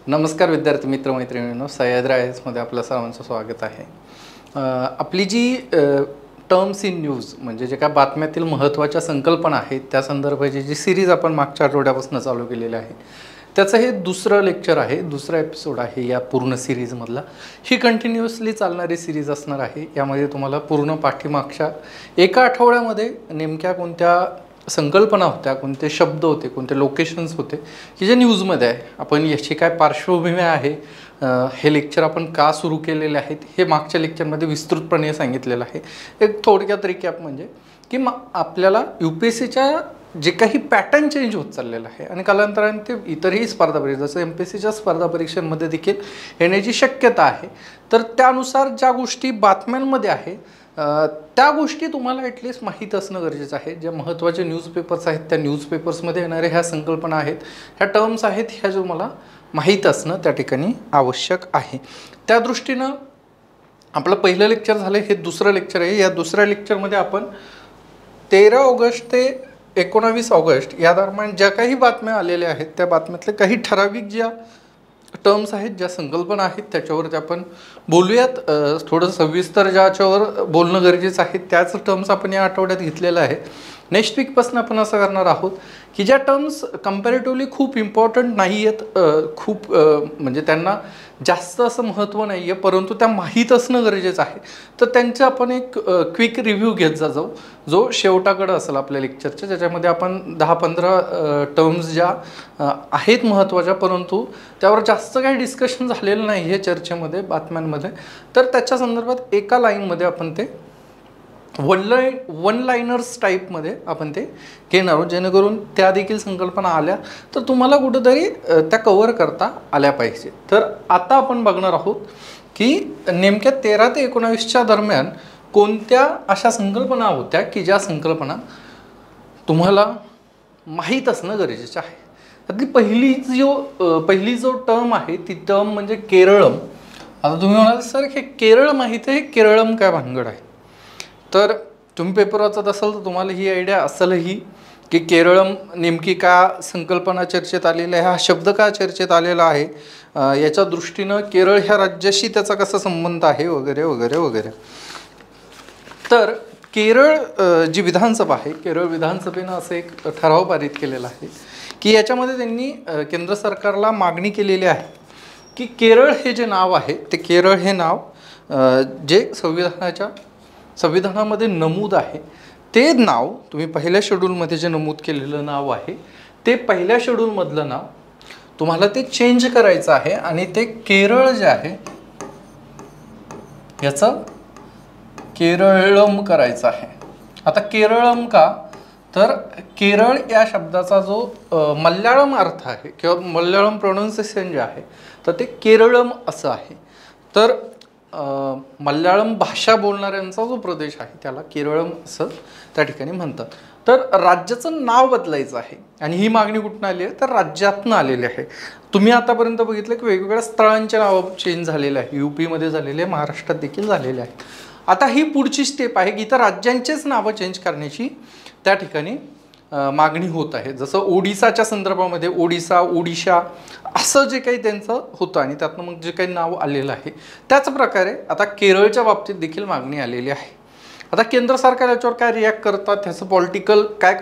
नमस्कार विद्यार्थी मित्र मैत्रिणींनो, सह्याद्री IAS आपलं सर्वांचं स्वागत आहे। आपली जी टर्म्स इन न्यूज म्हणजे जे काय बातम्यातील महत्त्वाच्या संकल्पना आहेत त्या संदर्भाची जी सिरीज आपण मागच्या आठवड्यापासून चालू केलेली आहे त्याचं हे दुसरं लेक्चर आहे, दुसरा एपिसोड आहे या पूर्ण सिरीजमधला। ही कंटिन्युअसली चालणारी सिरीज असणार आहे। यामध्ये तुम्हाला पूर्ण पाठीमागच्या एका आठवड्यामध्ये नेमक्या कोणत्या संकल्पना होत्या, कोणते शब्द होते, कोणते लोकेशन्स होते की जे न्यूजमध्ये आहे, आपण याची काय पार्श्वभूमी आहे, हे लेक्चर आपण का सुरू केलेले आहेत हे मागच्या लेक्चरमध्ये विस्तृतपणे सांगितलेलं आहे। एक थोडक्यात रिकॅप म्हणजे की आपल्याला UPSCच्या जे काही पॅटर्न चेंज होत चाललेलं आहे आणि कालांतराने ते इतरही स्पर्धा परीक्षा जसं MPSCच्या स्पर्धा परीक्षांमध्ये देखील येण्याची शक्यता आहे, तर त्यानुसार ज्या गोष्टी बातम्यांमध्ये आहे त्या गोष्टी तुम्हाला ॲटलिस्ट माहीत असणं गरजेचं आहे। ज्या महत्त्वाचे न्यूजपेपर्स आहेत त्या न्यूजपेपर्समध्ये येणाऱ्या ह्या संकल्पना आहेत, ह्या टर्म्स आहेत, ह्या जो मला माहीत असणं त्या ठिकाणी आवश्यक आहे। त्या दृष्टीनं आपलं पहिलं लेक्चर झालं, हे दुसरं लेक्चर आहे। या दुसऱ्या लेक्चरमध्ये आपण 13 ऑगस्ट ते 19 ऑगस्ट या दरम्यान ज्या काही बातम्या आलेल्या आहेत त्या बातम्यातले काही ठराविक ज्या टर्म्स आहेत, ज्या संकल्पना आहेत त्याच्यावरती आपण बोलूयात। थोडं सविस्तर ज्याच्यावर बोलणं गरजेचं आहे त्याच टर्म्स आपण या आठवड्यात घेतलेलं आहे। नेक्स्ट वीकपासून आपण असं करणार आहोत की ज्या टर्म्स कंपॅरेटिव्हली खूप इम्पॉर्टंट नाही आहेत, खूप म्हणजे त्यांना जास्त असं महत्त्व नाही आहे परंतु त्या माहीत असणं गरजेचं आहे, तर त्यांचं आपण एक क्विक रिव्ह्यू घेत जाऊ जो शेवटाकडं असेल आपल्या लेक्चरच्या, ज्याच्यामध्ये आपण 10-15 टर्म्स ज्या आहेत महत्त्वाच्या परंतु त्यावर जास्त काही डिस्कशन झालेलं नाही आहे चर्चेमध्ये, बातम्यांमध्ये, तर त्याच्या संदर्भात एका लाईनमध्ये आपण ते वन लाइनर्स टाईपमध्ये आपण ते घेणार आहोत, जेणेकरून त्या देखील संकल्पना आल्या तर तुम्हाला कुठेतरी त्या कव्हर करता आल्या पाहिजे। तर आता आपण बघणार आहोत की नेमक्या 13 ते 19च्या दरम्यान कोणत्या अशा संकल्पना होत्या की ज्या संकल्पना तुम्हाला माहीत असणं गरजेचं आहे। त्यातली पहिली जो टर्म आहे ती टर्म म्हणजे केरळम। आता तुम्ही म्हणाल सर हे केरळ माहीत आहे, केरळम काय भानगड आहे? तर तुम्ही पेपर वाचत असाल तर तुम्हाला ही आयडिया असेलही की केरळम नेमकी का संकल्पना चर्चेत आलेली आहे, हा शब्द का चर्चेत आलेला आहे, याच्या दृष्टीनं केरळ ह्या राज्याशी त्याचा कसा संबंध आहे वगैरे वगैरे वगैरे। तर केरळ जी विधानसभा आहे, केरळ विधानसभेनं असं एक ठराव पारित केलेला आहे की याच्यामध्ये त्यांनी केंद्र सरकारला मागणी केलेली आहे की केरळ हे जे नाव आहे ते केरळ हे नाव जे संविधानामध्ये नमूद आहे ते नाव तुम्ही पहिल्या शेड्यूलमध्ये जे नमूद केलेलं नाव आहे ते पहिल्या शेड्यूलमधलं नाव तुम्हाला ते चेंज करायचं आहे आणि ते केरळ जे आहे याचं केरळम करायचं आहे। आता केरळम का, तर केरळ या शब्दाचा जो मल्याळम अर्थ आहे किंवा मल्याळम प्रोनाउन्सिएशन जे आहे तर ते केरळम असं आहे। तर मल्याळम भाषा बोलणाऱ्यांचा जो प्रदेश आहे त्याला केरळम असं त्या ठिकाणी म्हणतात। तर राज्याचं नाव बदलायचं आहे आणि ही मागणी कुठून आली आहे तर राज्यातून आलेली आहे। तुम्ही आतापर्यंत बघितलं की वेगवेगळ्या स्थळांचे नाव चेंज झालेले आहे, UPमध्ये झालेले, महाराष्ट्रात देखील झालेले आहे। आता ही पुढची स्टेप आहे की इथं राज्यांचेच नावं चेंज करण्याची त्या ठिकाणी मागणी होत आहे। जसं ओडिसाच्या संदर्भामध्ये ओडिसा, ओडिशा असं जे काही त्यांचं होतं आणि त्यातनं मग जे काही नाव आलेलं आहे त्याच प्रकारे आता केरळच्या बाबतीत देखील मागणी आलेली आहे। आता केंद्र सरकार याच्यावर काय रिॲक्ट करतात, त्याचं पॉलिटिकल काय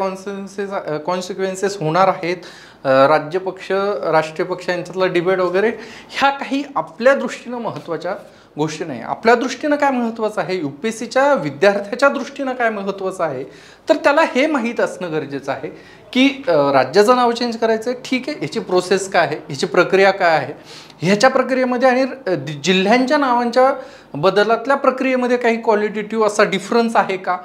कॉन्सिक्वेन्सेस होणार आहेत, राज्यपक्ष राष्ट्रीय पक्ष यांच्यातला डिबेट वगैरे ह्या काही आपल्या दृष्टीनं महत्त्वाच्या गोष्टी नाही। आपल्या दृष्टीनं काय महत्त्वाचं आहे, UPSCच्या विद्यार्थ्याच्या दृष्टीनं काय महत्त्वाचं आहे, तर त्याला हे माहीत असणं गरजेचं आहे की राज्याचं नाव चेंज करायचं आहे, ठीक आहे, याची प्रोसेस काय आहे, याची प्रक्रिया काय आहे, ह्याच्या प्रक्रियेमध्ये आणि जिल्ह्यांच्या नावांच्या बदलातल्या प्रक्रियेमध्ये काही क्वालिटेटिव्ह असा डिफरन्स आहे का,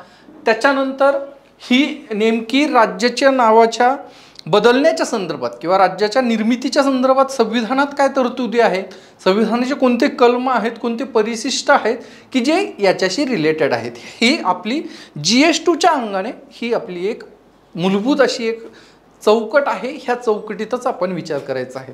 त्याच्यानंतर ही नेमकी राज्याच्या नावाच्या बदलण्याच्या संदर्भात किंवा राज्याच्या निर्मितीच्या संदर्भात संविधानात काय तरतुदी आहेत, संविधानाचे कोणते कलम आहेत, कोणते परिशिष्ट आहेत की जे याच्याशी रिलेटेड आहेत। ही आपली GS2च्या अंगाने ही आपली एक मूलभूत अशी एक चौकट आहे, ह्या चौकटीतच आपण विचार करायचा आहे.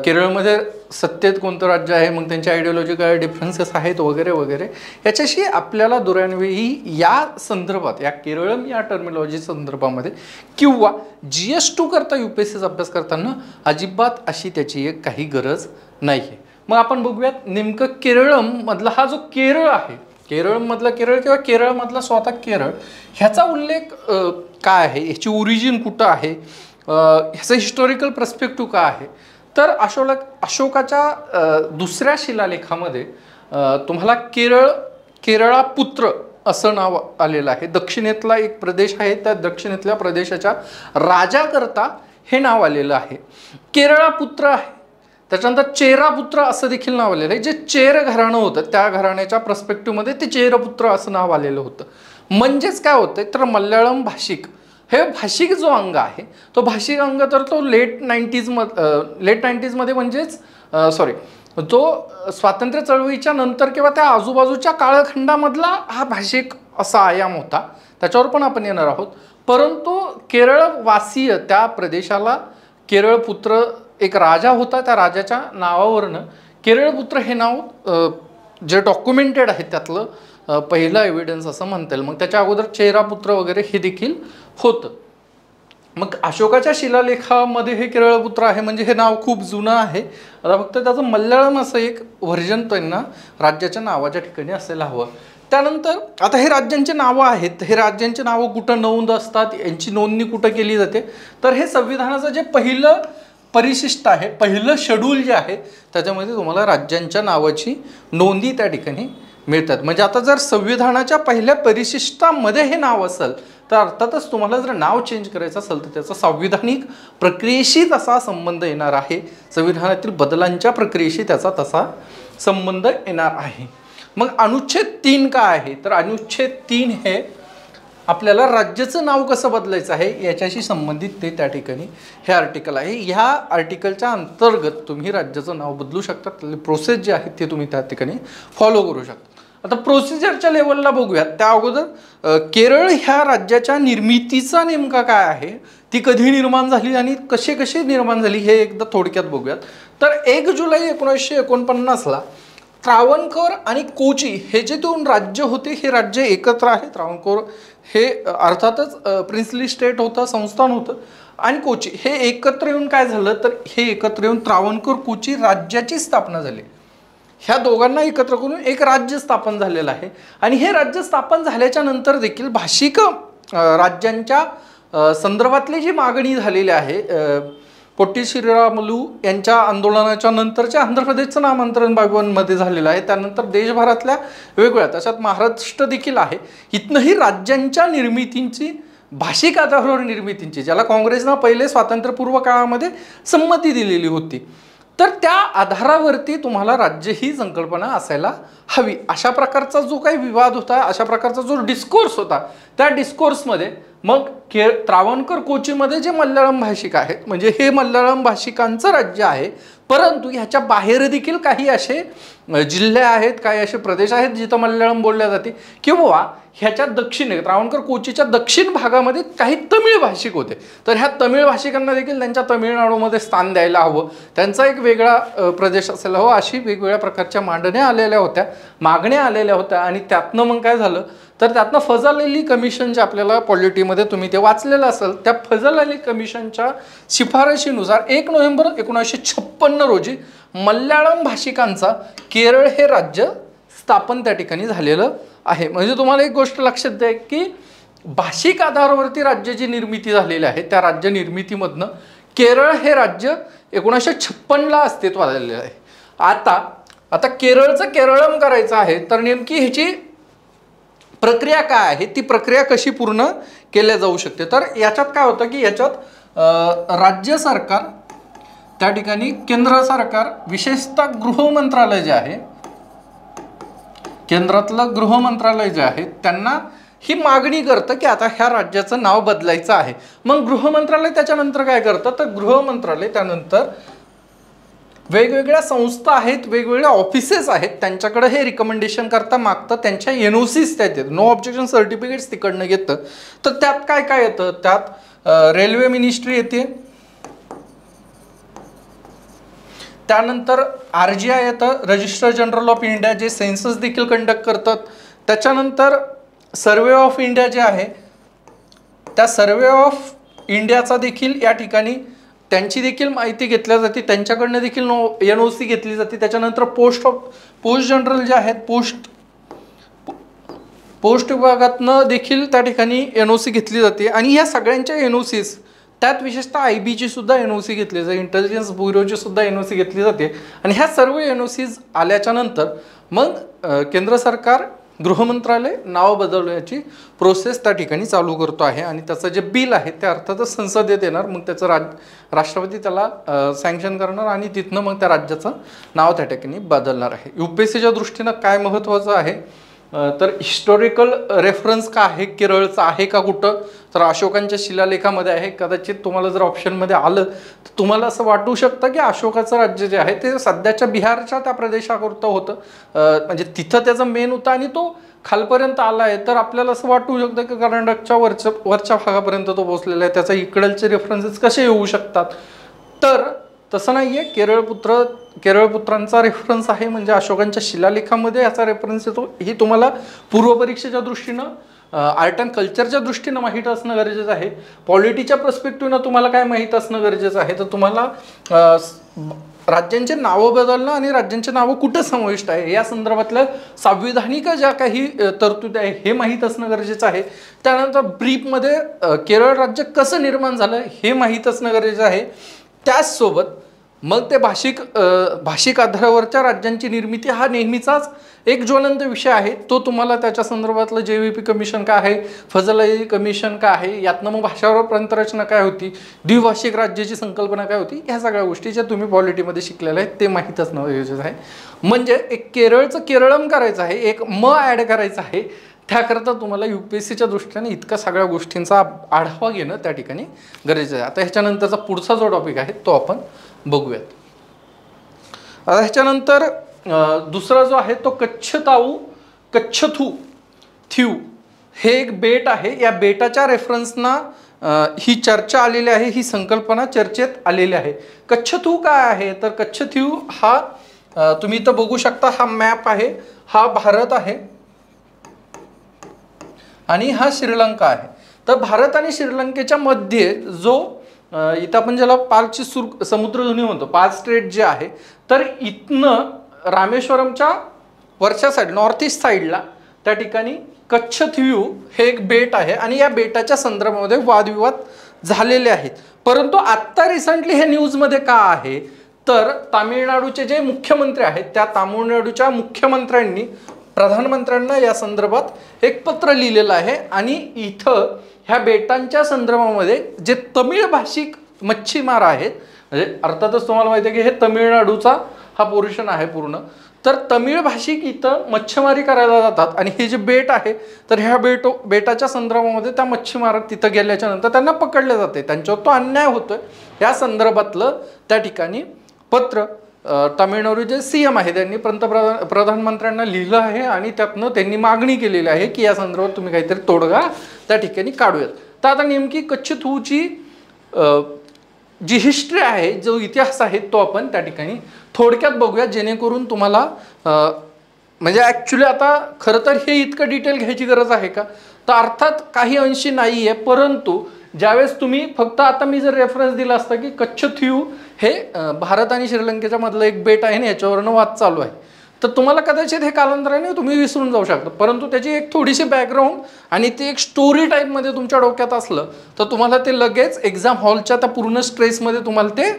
केरळमध्ये सत्तेत कोणतं राज्य आहे, मग त्यांच्या आयडिओलॉजिकल डिफरन्सेस आहेत वगैरे वगैरे, याच्याशी आपल्याला दुरान्वयी या संदर्भात, या केरळम या टर्मिनॉलॉजी संदर्भामध्ये किंवा GS2 करता UPSCचा अभ्यास करताना अजिबात अशी त्याची एक काही गरज नाही आहे. मग आपण बघूयात नेमकं केरळममधला हा जो केरळ आहे, केरळमधला केरळ किंवा केरळमधला स्वतः केरळ, ह्याचा उल्लेख काय आहे, ह्याची ओरिजिन कुठं आहे, ह्याचं हिस्टॉरिकल पर्स्पेक्टिव्ह काय आहे. तर अशोकाच्या दुसऱ्या शिलालेखामध्ये तुम्हाला केरळापुत्र असं नाव आलेलं आहे. दक्षिणेतला एक प्रदेश आहे, त्या दक्षिणेतल्या प्रदेशाच्या राजाकरता हे नाव आलेलं आहे. केरळापुत्र आहे. त्याच्यानंतर चेरापुत्र असं देखील नाव आलेलं आहे. जे चेर घराणं होतं त्या घराण्याच्या पर्स्पेक्टिव्हमध्ये ते चेरपुत्र असं नाव आलेलं होतं. म्हणजेच काय होतं तर मल्याळम भाषिक, हे भाषिक जो अंग आहे तो भाषिक अंग तर तो लेट 90sमध्ये म्हणजेच तो स्वातंत्र्य चळवळीच्या नंतर किंवा त्या आजूबाजूच्या कालखंडामधला हा भाषिक असा आयाम होता, त्याच्यावर पण आपण येणार आहोत. परंतु केरळवासीय त्या प्रदेशाला केरळपुत्र एक राजा होता, त्या राजाच्या नावावरनं केरळपुत्र हे नाव जे डॉक्युमेंटेड आहे त्यातलं पहिला एव्हिडन्स असं म्हणता येईल. मग त्याच्या अगोदर चेरापुत्र वगैरे हे देखील होतं. मग अशोकाच्या शिलालेखामध्ये हे केरळपुत्र आहे म्हणजे हे नाव खूप जुनं आहे. आता फक्त त्याचं मल्याळम असं एक व्हर्जन त्यांना राज्याच्या नावाच्या ठिकाणी असायला हवं. त्यानंतर आता हे राज्यांची नावं आहेत, हे राज्यांची नावं कुठं नोंद असतात, यांची नोंदणी कुठं केली जाते, तर हे संविधानाचं जे पहिलं परिशिष्ट आहे, पहिलं शेड्यूल जे आहे त्याच्यामध्ये तुम्हाला राज्यांच्या नावाची नोंदी त्या ठिकाणी मिळतात. म्हणजे आता जर संविधानाच्या पहिल्या परिशिष्टामध्ये हे नाव असेल तर अर्थातच तुम्हाला जर नाव चेंज करायचं असेल तर त्याचा संविधानिक प्रक्रियेशी तसा संबंध येणार आहे, संविधानातील बदलांच्या प्रक्रियेशी त्याचा तसा संबंध येणार आहे. मग अनुच्छेद 3 काय आहे तर अनुच्छेद 3 हे आपल्याला राज्याचं नाव कसं बदलायचं आहे याच्याशी संबंधित ते त्या ठिकाणी हे आर्टिकल आहे. ह्या आर्टिकलच्या अंतर्गत तुम्ही राज्याचं नाव बदलू शकता. प्रोसेस जी आहे ते तुम्ही त्या ठिकाणी फॉलो करू शकता. आता प्रोसिजरच्या लेवलला बघूयात. त्या अगोदर केरळ ह्या राज्याच्या निर्मितीचा नेमका काय आहे, ती कधी निर्माण झाली आणि कशी निर्माण झाली हे एकदा थोडक्यात बघूयात. तर 1 जुलै 1949ला त्रावणकोर आणि कोची हे जे 2 राज्य होते हे राज्य एकत्र आहे. त्रावणकोर हे अर्थातच प्रिन्सली स्टेट होतं, संस्थान होतं, आणि कोची हे एकत्र येऊन काय झालं तर हे एकत्र येऊन त्रावणकोर कोची राज्याची स्थापना झाली. ह्या दोघांना एकत्र करून एक राज्य स्थापन झालेलं आहे. आणि हे राज्य स्थापन झाल्याच्या नंतर देखील भाषिक राज्यांच्या संदर्भातली जी मागणी झालेली आहे, पोट्टी श्रीरामुलू यांच्या आंदोलनाच्या नंतरच्या आंध्र प्रदेशचं नामांतरण 52मध्ये झालेलं आहे. त्यानंतर देशभरातल्या वेगवेगळ्या, त्याच्यात महाराष्ट्र देखील आहे, इथनंही राज्यांच्या निर्मितींची, भाषिक आधारावर निर्मितींची, ज्याला काँग्रेसनं पहिले स्वातंत्र्यपूर्व काळामध्ये संमती दिलेली होती, तर त्या आधारावरती तुम्हाला राज्य ही संकल्पना असायला हवी. अशा प्रकारचा जो काही विवाद होता, अशा प्रकारचा जो डिस्कोर्स होता, त्या डिस्कोर्समध्ये मग त्रावणकोर कोचीमध्ये जे मल्याळम भाषिक आहेत, म्हणजे हे मल्याळम भाषिकांचं राज्य आहे, परंतु ह्याच्या बाहेर देखील काही असे जिल्हे आहेत, काही असे प्रदेश आहेत जिथं मल्याळम बोलल्या जाते, किंवा ह्याच्या दक्षिणे त्रावणकोर कोचीच्या दक्षिण भागामध्ये काही तमिळ भाषिक होते. तर ह्या तमिळ भाषिकांना देखील त्यांच्या तमिळनाडूमध्ये स्थान द्यायला हवं, त्यांचा एक वेगळा प्रदेश असायला हवा, अशी वेगवेगळ्या प्रकारच्या मांडण्या आलेल्या होत्या, मागण्या आलेल्या होत्या. आणि त्यातनं मग काय झालं तर त्यातनं फजल अली कमिशन जे आपल्याला पॉलिटीमध्ये तुम्ही ते वाचलेलं असेल, त्या फजल अली कमिशनच्या शिफारशीनुसार 1 नोव्हेंबर 1956 रोजी मल्याळम भाषिकांचा केरळ हे राज्य स्थापन त्या ठिकाणी झालेलं आहे. म्हणजे तुम्हाला एक गोष्ट लक्षात द्या की भाषिक आधारावरती राज्याची निर्मिती झालेली आहे. त्या राज्य निर्मितीमधनं केरळ हे राज्य 1956ला अस्तित्वात आलेलं आहे. आता केरळचं केरळम करायचं आहे तर नेमकी ह्याची प्रक्रिया काय आहे, ती प्रक्रिया कशी पूर्ण केल्या जाऊ शकते. तर याच्यात काय होतं की याच्यात राज्य सरकार, त्या ठिकाणी केंद्र सरकार, विशेषतः गृह मंत्रालय जे आहे, केंद्रातलं गृह मंत्रालय जे आहे, त्यांना ही मागणी करतं की आता ह्या राज्याचं नाव बदलायचं आहे. मग गृह मंत्रालय त्याच्यानंतर काय करतं तर गृह मंत्रालय त्यानंतर वेगवेगळ्या संस्था आहेत, वेगवेगळ्या ऑफिसेस आहेत, त्यांच्याकडे हे रिकमेंडेशन करता मागतं, त्यांच्या NOCs त्यात येतं, नो ऑब्जेक्शन सर्टिफिकेट्स तिकडनं घेतं. तर त्यात काय काय येतं, त्यात रेल्वे मिनिस्ट्री येते, त्यानंतर RGI येतं, रजिस्टर जनरल ऑफ इंडिया, जे सेन्सस देखील कंडक्ट करतात. त्याच्यानंतर सर्वे ऑफ इंडिया जे आहे, त्या सर्वे ऑफ इंडियाचा देखील या ठिकाणी त्यांची देखील माहिती घेतल्या जाते, त्यांच्याकडनं देखील NOC घेतली जाते. त्याच्यानंतर पोस्ट जनरल जे आहेत, पोस्ट विभागातनं देखील त्या ठिकाणी NOC घेतली जाते. आणि या सगळ्यांच्या NOCs, त्यात विशेषतः IBची सुद्धा NOC घेतली जाते, इंटेलिजन्स ब्युरोची सुद्धा NOC घेतली जाते. आणि ह्या सर्व NOCs आल्याच्या नंतर मग केंद्र सरकार गृह मंत्रालय नाव बदलण्याची प्रोसेस त्या ठिकाणी चालू करतो आहे. आणि त्याचं जे बिल आहे ते अर्थातच संसदेत येणार, मग त्याचं राष्ट्रपती त्याला सँक्शन करणार आणि तिथनं मग त्या राज्याचं नाव त्या ठिकाणी बदलणार आहे. UPSCच्या दृष्टीनं काय महत्त्वाचं आहे तर हिस्टॉरिकल रेफरन्स का आहे, केरळचं आहे का कुठं, तर अशोकांच्या शिलालेखामध्ये आहे. कदाचित तुम्हाला जर ऑप्शनमध्ये आलं तर तुम्हाला असं वाटू शकतं की अशोकाचं राज्य जे आहे ते सध्याच्या बिहारच्या त्या प्रदेशाकरता होतं, म्हणजे तिथं त्याचं मेन होतं आणि तो खालपर्यंत आला आहे. तर आपल्याला असं वाटू शकतं की कर्नाटकच्या वरच्या भागापर्यंत तो पोहोचलेला आहे, त्याचा इकडचे रेफरन्सेस कसे येऊ शकतात. तर तसं नाही आहे, केरळपुत्रांचा रेफरन्स आहे, म्हणजे अशोकांच्या शिलालेखामध्ये याचा रेफरन्स येतो. ही तुम्हाला पूर्वपरीक्षेच्या दृष्टीनं आर्ट अँड कल्चरच्या दृष्टीनं माहीत असणं गरजेचं आहे. पॉलिटीच्या पर्स्पेक्टिव्हनं तुम्हाला काय माहीत असणं गरजेचं आहे तर तुम्हाला राज्यांचे नावं बदलणं आणि राज्यांचे नावं कुठं समाविष्ट आहे या संदर्भातल्या संविधानिक ज्या काही तरतुदी आहे हे माहीत असणं गरजेचं आहे. त्यानंतर ब्रीफमध्ये केरळ राज्य कसं निर्माण झालं हे माहीत असणं गरजेचं आहे. त्याचसोबत मग ते भाषिक आधारावरच्या राज्यांची निर्मिती हा नेहमीचाच एक ज्वलंत विषय आहे. तो तुम्हाला त्याच्या संदर्भातलं JVP कमिशन काय आहे, फजल अली कमिशन काय आहे, यातनं मग भाषावर प्रांतरचना काय होती, द्विभाषिक राज्याची संकल्पना काय होती, ह्या सगळ्या गोष्टी ज्या तुम्ही पॉलिटीमध्ये शिकलेल्या आहेत ते माहीत असणं गरजेचं आहे. म्हणजे एक केरळचं केरळम करायचं आहे, एक ॲड करायचं आहे. त्याकरता तुम्हाला UPSCच्या दृष्टीने इतक्या सगळ्या गोष्टींचा आढावा घेणं त्या ठिकाणी गरजेचं आहे. आता ह्याच्यानंतरचा पुढचा जो टॉपिक आहे तो आपण बघूयात. आता ह्याच्यानंतर दुसरा जो आहे तो कच्छथू थ्यू हे एक बेट आहे. या बेटाच्या रेफरन्सना ही चर्चा आलेली आहे, ही संकल्पना चर्चेत आलेली आहे. कच्छथू काय आहे तर कच्छथ्यू हा तुम्ही इथं बघू शकता, हा मॅप आहे, हा भारत आहे आणि हा श्रीलंका आहे. तर भारत आणि श्रीलंकेच्या मध्ये जो इथं आपण ज्याला पालची समुद्रधुनी म्हणतो, 5 स्ट्रेट जे आहे, तर इथनं रामेश्वरमच्या वरच्या साईड नॉर्थ ईस्ट साईडला त्या ठिकाणी कच्छथ्यू हे एक बेट आहे आणि या बेटाच्या संदर्भामध्ये वादविवाद झालेले आहेत. परंतु आत्ता रिसेंटली हे न्यूजमध्ये का आहे तर तामिळनाडूचे जे मुख्यमंत्री आहेत त्या तामिळनाडूच्या मुख्यमंत्र्यांनी प्रधानमंत्र्यांना या संदर्भात एक पत्र लिहिलेलं आहे. आणि इथं ह्या बेटांच्या संदर्भामध्ये जे तमिळ भाषिक मच्छीमार आहेत, म्हणजे अर्थातच तुम्हाला माहिती आहे की हे तमिळनाडूचा हा पोर्शन आहे पूर्ण, तर तमिळ भाषिक इथं मच्छीमारी करायला जातात आणि हे जे बेट आहे तर ह्या बेटाच्या संदर्भामध्ये त्या मच्छीमारात तिथं गेल्याच्या नंतर त्यांना पकडले जाते, त्यांच्यावर तो अन्याय होतोय. या संदर्भातलं त्या ठिकाणी पत्र तामिळनाडू जे CM आहे त्यांनी प्रधानमंत्र्यांना लिहिलं आहे आणि त्यातनं त्यांनी मागणी केलेली आहे की या संदर्भात तुम्ही काहीतरी तोडगा त्या ठिकाणी काढूयात. तर आता नेमकी कच्छथूची जी हिस्ट्री आहे, जो इतिहास आहे तो आपण त्या ठिकाणी थोडक्यात बघूया, जेणेकरून तुम्हाला म्हणजे ॲक्च्युली आता खरं तर हे इतकं डिटेल घ्यायची गरज आहे का तर अर्थात काही अंशी नाही आहे. परंतु ज्यावेळेस तुम्ही फक्त आता मी जर रेफरन्स दिला असता की कच्छथ्यू हे भारत आणि श्रीलंकेच्या मधलं एक बेट आहे आणि याच्यावरनं वाद चालू आहे तर तुम्हाला कदाचित हे कालांतराने तुम्ही विसरून जाऊ शकता. परंतु त्याची एक थोडीशी बॅकग्राऊंड आणि ते एक स्टोरी टाईपमध्ये तुमच्या डोक्यात असलं तर तुम्हाला ते लगेच एक्झाम हॉलच्या त्या पूर्ण स्ट्रेसमध्ये तुम्हाला ते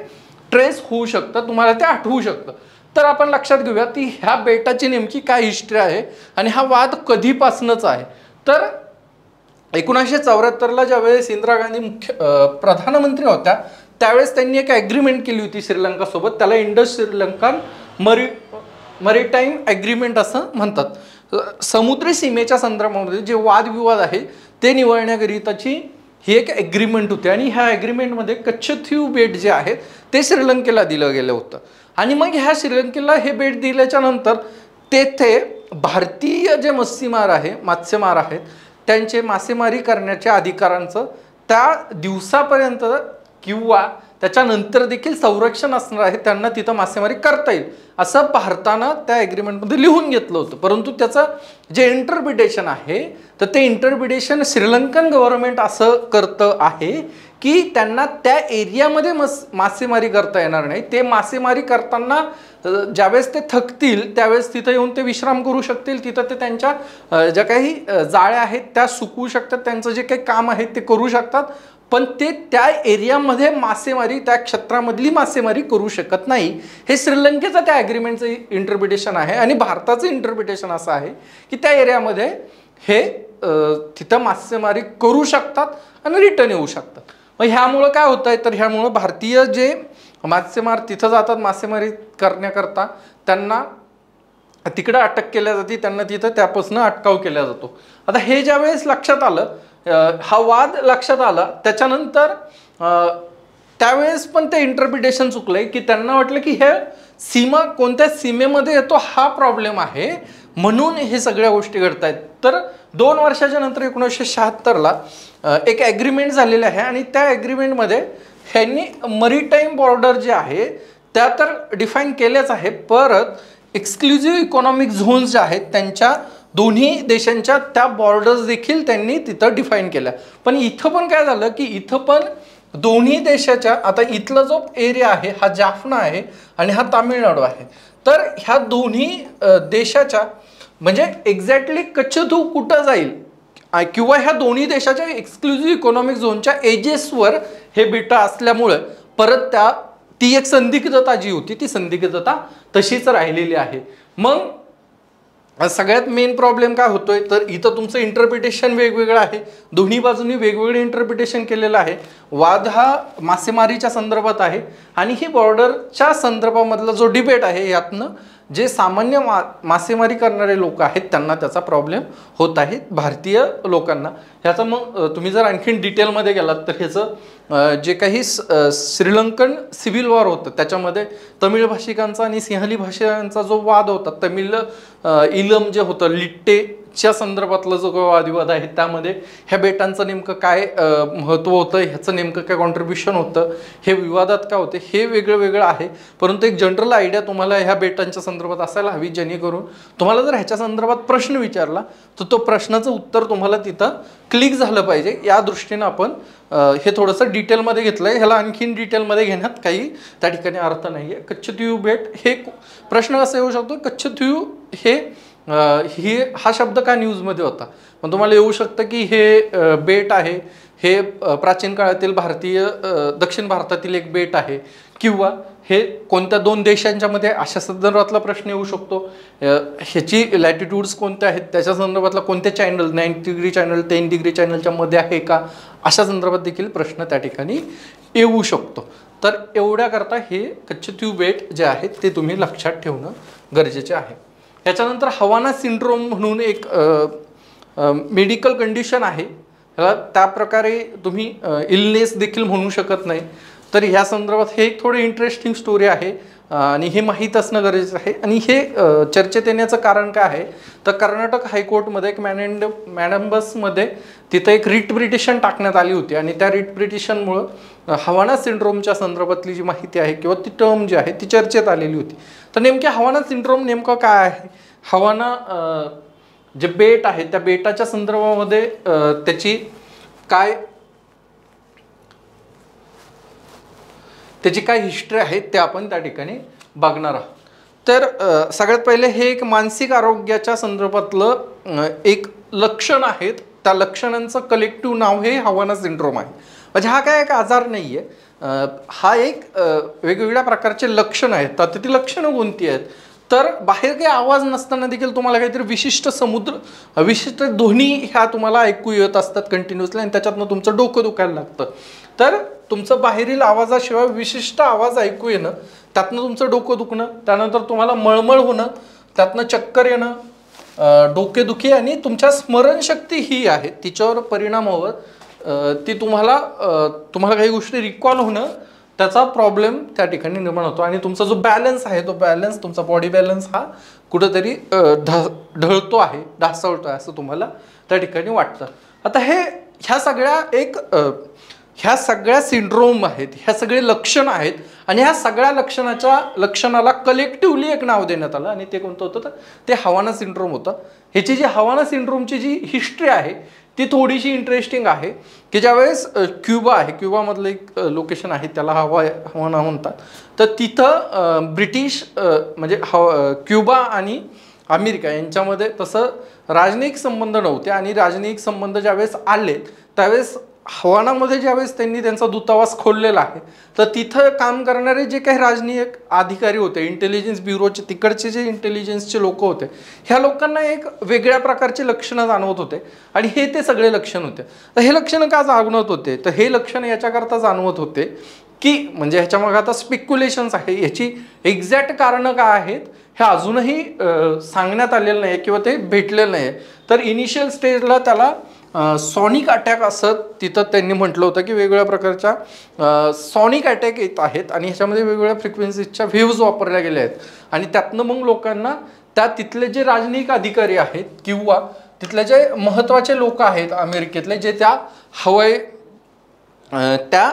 ट्रेस होऊ शकतं, तुम्हाला ते आठवू शकतं. तर आपण लक्षात घेऊया की ह्या बेटाची नेमकी काय हिस्ट्री आहे आणि हा वाद कधीपासूनच आहे. तर 1974ला ज्यावेळेस इंदिरा गांधी प्रधानमंत्री होत्या त्यावेळेस त्यांनी एक ॲग्रीमेंट केली होती श्रीलंकासोबत, त्याला इंडस श्रीलंकन मरीटाईम ॲग्रीमेंट असं म्हणतात. समुद्री सीमेच्या संदर्भामध्ये जे वादविवाद आहे ते निवळण्याकरिताची ही एक ॲग्रीमेंट होती आणि ह्या ॲग्रीमेंटमध्ये कच्छथ्यू बेट जे आहे ते श्रीलंकेला दिलं गेलं होतं. आणि मग ह्या श्रीलंकेला हे बेट दिल्याच्या नंतर तेथे भारतीय जे मच्छीमार आहेत त्यांचे मासेमारी करण्याच्या अधिकारांचं त्या दिवसापर्यंत किंवा त्याच्यानंतर देखील संरक्षण असणार आहे, त्यांना तिथं मासेमारी करता येईल असं भारतानं त्या ॲग्रीमेंटमध्ये लिहून घेतलं होतं. परंतु त्याचं जे इंटरप्रिटेशन आहे तर ते इंटरप्रिटेशन श्रीलंकन गव्हर्नमेंट असं करतं आहे की त्यांना त्या एरियामध्ये मासेमारी करता येणार नाही. ते मासेमारी करताना ज्यावेळेस ते थकतील त्यावेळेस तिथं येऊन ते विश्राम करू शकतील, तिथं ते त्यांच्या ज्या काही जाळ्या आहेत त्या सुकवू शकतात, त्यांचं जे काही काम आहे ते करू शकतात, पण ते त्या एरियामध्ये मासेमारी, त्या क्षेत्रामधली मासेमारी करू शकत नाही. हे श्रीलंकेचं त्या ॲग्रीमेंटचं इंटरप्रिटेशन आहे. आणि भारताचं इंटरप्रिटेशन असं आहे की त्या एरियामध्ये हे तिथं मासेमारी करू शकतात आणि रिटर्न येऊ शकतात. मग ह्यामुळं काय होतं आहे तर ह्यामुळं भारतीय जे मासेमार तिथं जातात मासेमारी करण्याकरता त्यांना तिकडं अटक केल्या जाते, त्यांना तिथं त्यापासून अटकाव केला जातो. आता हे ज्या वेळेस लक्षात आलं, हा वाद लक्षात आला, त्याच्यानंतर त्यावेळेस पण ते इंटरप्रिटेशन चुकलंय की त्यांना वाटलं की हे सीमा कोणत्या सीमेमध्ये येतो हा प्रॉब्लेम आहे, म्हणून हे सगळ्या गोष्टी घडत आहेत. तर 2 वर्षाच्या नंतर 1976ला एक ॲग्रीमेंट झालेलं आहे आणि त्या ॲग्रीमेंटमध्ये ह्यांनी मरीटाईम बॉर्डर जे आहे त्या तर डिफाईन केल्याच आहे, परत एक्सक्लुझिव्ह इकॉनॉमिक झोन्स जे आहेत त्यांच्या दोन्ही देशांच्या त्या बॉर्डर्स देखील त्यांनी तिथं डिफाईन केल्या. पण इथं पण काय झालं की इथं पण दोन्ही देशाच्या, आता इथला जो एरिया आहे हा जाफना आहे आणि हा तामिळनाडू आहे, तर ह्या दोन्ही देशाच्या म्हणजे एक्झॅक्टली कच्छथू कुठं जाईल किंवा ह्या दोन्ही देशाच्या एक्सक्लुझिव्ह इकॉनॉमिक झोनच्या एजेसवर हे बेटा असल्यामुळं परत ती एक संदिग्धता जी होती ती संदिग्धता तशीच राहिलेली आहे. मग सगळ्यात मेन प्रॉब्लेम काय होतोय तर इथं तुमचं इंटरप्रिटेशन वेगवेगळं आहे, दोन्ही बाजूंनी वेगवेगळं इंटरप्रिटेशन केलेलं आहे. वाद हा मासेमारीच्या संदर्भात आहे आणि ही बॉर्डरच्या संदर्भामधला जो डिबेट आहे यातनं जे सामान्य मासेमारी करणारे लोक आहेत त्यांना त्याचा प्रॉब्लेम होत आहे, भारतीय लोकांना. ह्याचं मग तुम्ही जर आणखीन डिटेलमध्ये गेलात तर ह्याचं जे काही श्रीलंकन सिव्हिल वॉर होतं त्याच्यामध्ये तमिळ भाषिकांचा आणि सिंहली भाषिकांचा जो वाद होता, तमिळ इलम जे होतं लिट्टेच्या संदर्भातलं जो काही वादविवाद आहे त्यामध्ये ह्या बेटांचं नेमकं काय महत्त्व होतं, ह्याचं नेमकं काय कॉन्ट्रीब्युशन होतं, हे विवादात काय होते हे वेगळं वेगळं आहे. परंतु एक जनरल आयडिया तुम्हाला ह्या बेटांच्या संदर्भात असायला हवी, जेणेकरून तुम्हाला जर ह्याच्या संदर्भात प्रश्न विचारला तर तो प्रश्नाचं उत्तर तुम्हाला तिथं क्लिक झालं पाहिजे. या दृष्टीनं आपण हे थोडंसं डिटेलमध्ये घेतलं आहे. ह्याला आणखीन डिटेलमध्ये घेण्यात काही त्या ठिकाणी अर्थ नाही आहे. कच्छथीव बेट हे प्रश्न कसा येऊ शकतो, कच्छथीव हे हा शब्द का न्यूजमध्ये होता, पण तुम्हाला येऊ शकतं की हे बेट आहे, हे प्राचीन काळातील दक्षिण भारतातील एक बेट आहे, किंवा हे कोणत्या 2 देशांच्या मध्ये अशा संदर्भातला प्रश्न येऊ शकतो. ह्याची लॅटिट्यूड्स कोणत्या आहेत, त्याच्या संदर्भातला कोणत्या चॅनल 90 डिग्री चॅनल 10 डिग्री चॅनलच्या मध्ये आहे का, अशा संदर्भात देखील प्रश्न त्या ठिकाणी येऊ शकतो. तर एवढ्याकरता हे कच्छथीव बेट जे आहेत ते तुम्ही लक्षात ठेवणं गरजेचे आहे. याच्यानंतर हवाना सिंड्रोम म्हणून एक मेडिकल कंडिशन आहे, त्या प्रकारे तुम्ही इलनेस देखील म्हणू शकत नाही. तर ह्या संदर्भात हे एक थोडे इंटरेस्टिंग स्टोरी आहे आणि हे माहीत असणं गरजेचं आहे. आणि हे चर्चेत येण्याचं कारण काय आहे तर कर्नाटक हायकोर्टमध्ये एक मॅडम्बसमध्ये तिथं एक रिट पिटिशन टाकण्यात आली होती आणि त्या रिट पिटिशनमुळं हवाना सिंड्रोमच्या संदर्भातली जी माहिती आहे किंवा ती टर्म जी आहे ती चर्चेत आलेली होती. तर नेमके हवाना सिंड्रोम नेमकं काय आहे, हवाना जे बेट आहे त्या बेटाच्या संदर्भामध्ये त्याची काय हिस्ट्री आहे ते आपण त्या ठिकाणी बघणार आहोत. तर सगळ्यात पहिले हे एक मानसिक आरोग्याच्या संदर्भातलं एक लक्षण आहेत, त्या लक्षणांचं कलेक्टिव्ह नाव हे हवाना सिंड्रोम आहे. म्हणजे हा काय एक आजार नाही आहे, हा एक वेगवेगळ्या प्रकारचे लक्षणं आहेत. तर ती लक्षणं कोणती आहेत तर बाहेर काही आवाज नसताना देखील तुम्हाला काहीतरी विशिष्ट ध्वनी ह्या तुम्हाला ऐकू येत असतात कंटिन्युअसली आणि त्याच्यातनं तुमचं डोकं दुखायला लागतं. तर तुमचं बाहेरील आवाजाशिवाय विशिष्ट आवाज ऐकू येणं, त्यातनं तुमचं डोकं दुखणं, त्यानंतर तुम्हाला मळमळ होणं, त्यातनं चक्कर येणं, डोकेदुखी आणि तुमच्या स्मरणशक्ती ही आहे तिच्यावर परिणाम होत ती तुम्हाला काही गोष्टी रिकॉल होणं त्याचा प्रॉब्लेम त्या ठिकाणी निर्माण होतो आणि तुमचा जो बॅलन्स आहे तो बॅलन्स तुमचा बॉडी बॅलन्स हा कुठंतरी ढळतो आहे, ढासळतो आहे असं तुम्हाला त्या ठिकाणी वाटतं. आता हे ह्या सगळ्या सिंड्रोम आहेत, ह्या सगळे लक्षण आहेत आणि ह्या सगळ्या लक्षणाला कलेक्टिव्हली एक नाव देण्यात आलं आणि ते कोणतं होतं तर ते हवाना सिंड्रोम होतं. ह्याची जी हवाना सिंड्रोमची जी हिस्ट्री आहे ती थोडीशी इंटरेस्टिंग आहे की ज्यावेळेस क्युबा आहे, क्युबामधलं एक लोकेशन आहे त्याला हवाना म्हणतात, तर तिथं ब्रिटिश म्हणजे क्युबा आणि अमेरिका यांच्यामध्ये तसं राजनैतिक संबंध नव्हते आणि राजनैतिक संबंध ज्यावेळेस आले त्यावेळेस हवानामध्ये ज्यावेळेस त्यांनी त्यांचा दूतावास खोललेला आहे तर तिथं काम करणारे जे काही राजनैतिक अधिकारी होते, इंटेलिजन्स ब्युरोचे तिकडचे जे इंटेलिजन्सचे लोक होते, ह्या लोकांना एक वेगळ्या प्रकारचे लक्षणं जाणवत होते आणि हे ते सगळे लक्षण होते. तर हे लक्षणं का जाणवत होते तर हे लक्षण याच्याकरता जाणवत होते की म्हणजे ह्याच्यामागे आता स्पेक्युलेशन्स आहे, याची एक्झॅक्ट कारणं काय आहेत हे अजूनही सांगण्यात आलेलं नाही किंवा ते भेटलेलं नाही. तर इनिशियल स्टेजला त्याला सॉनिक अटॅक असं तिथं त्यांनी म्हटलं होतं की वेगवेगळ्या प्रकारच्या सॉनिक अटॅक येत आहेत आणि ह्याच्यामध्ये वेगवेगळ्या फ्रिक्वेन्सीजच्या व्हेव्ज वापरल्या गेल्या आहेत आणि त्यातनं मग लोकांना तिथले जे राजनैतिक अधिकारी आहेत किंवा तिथले जे महत्त्वाचे लोक आहेत अमेरिकेतले जे त्या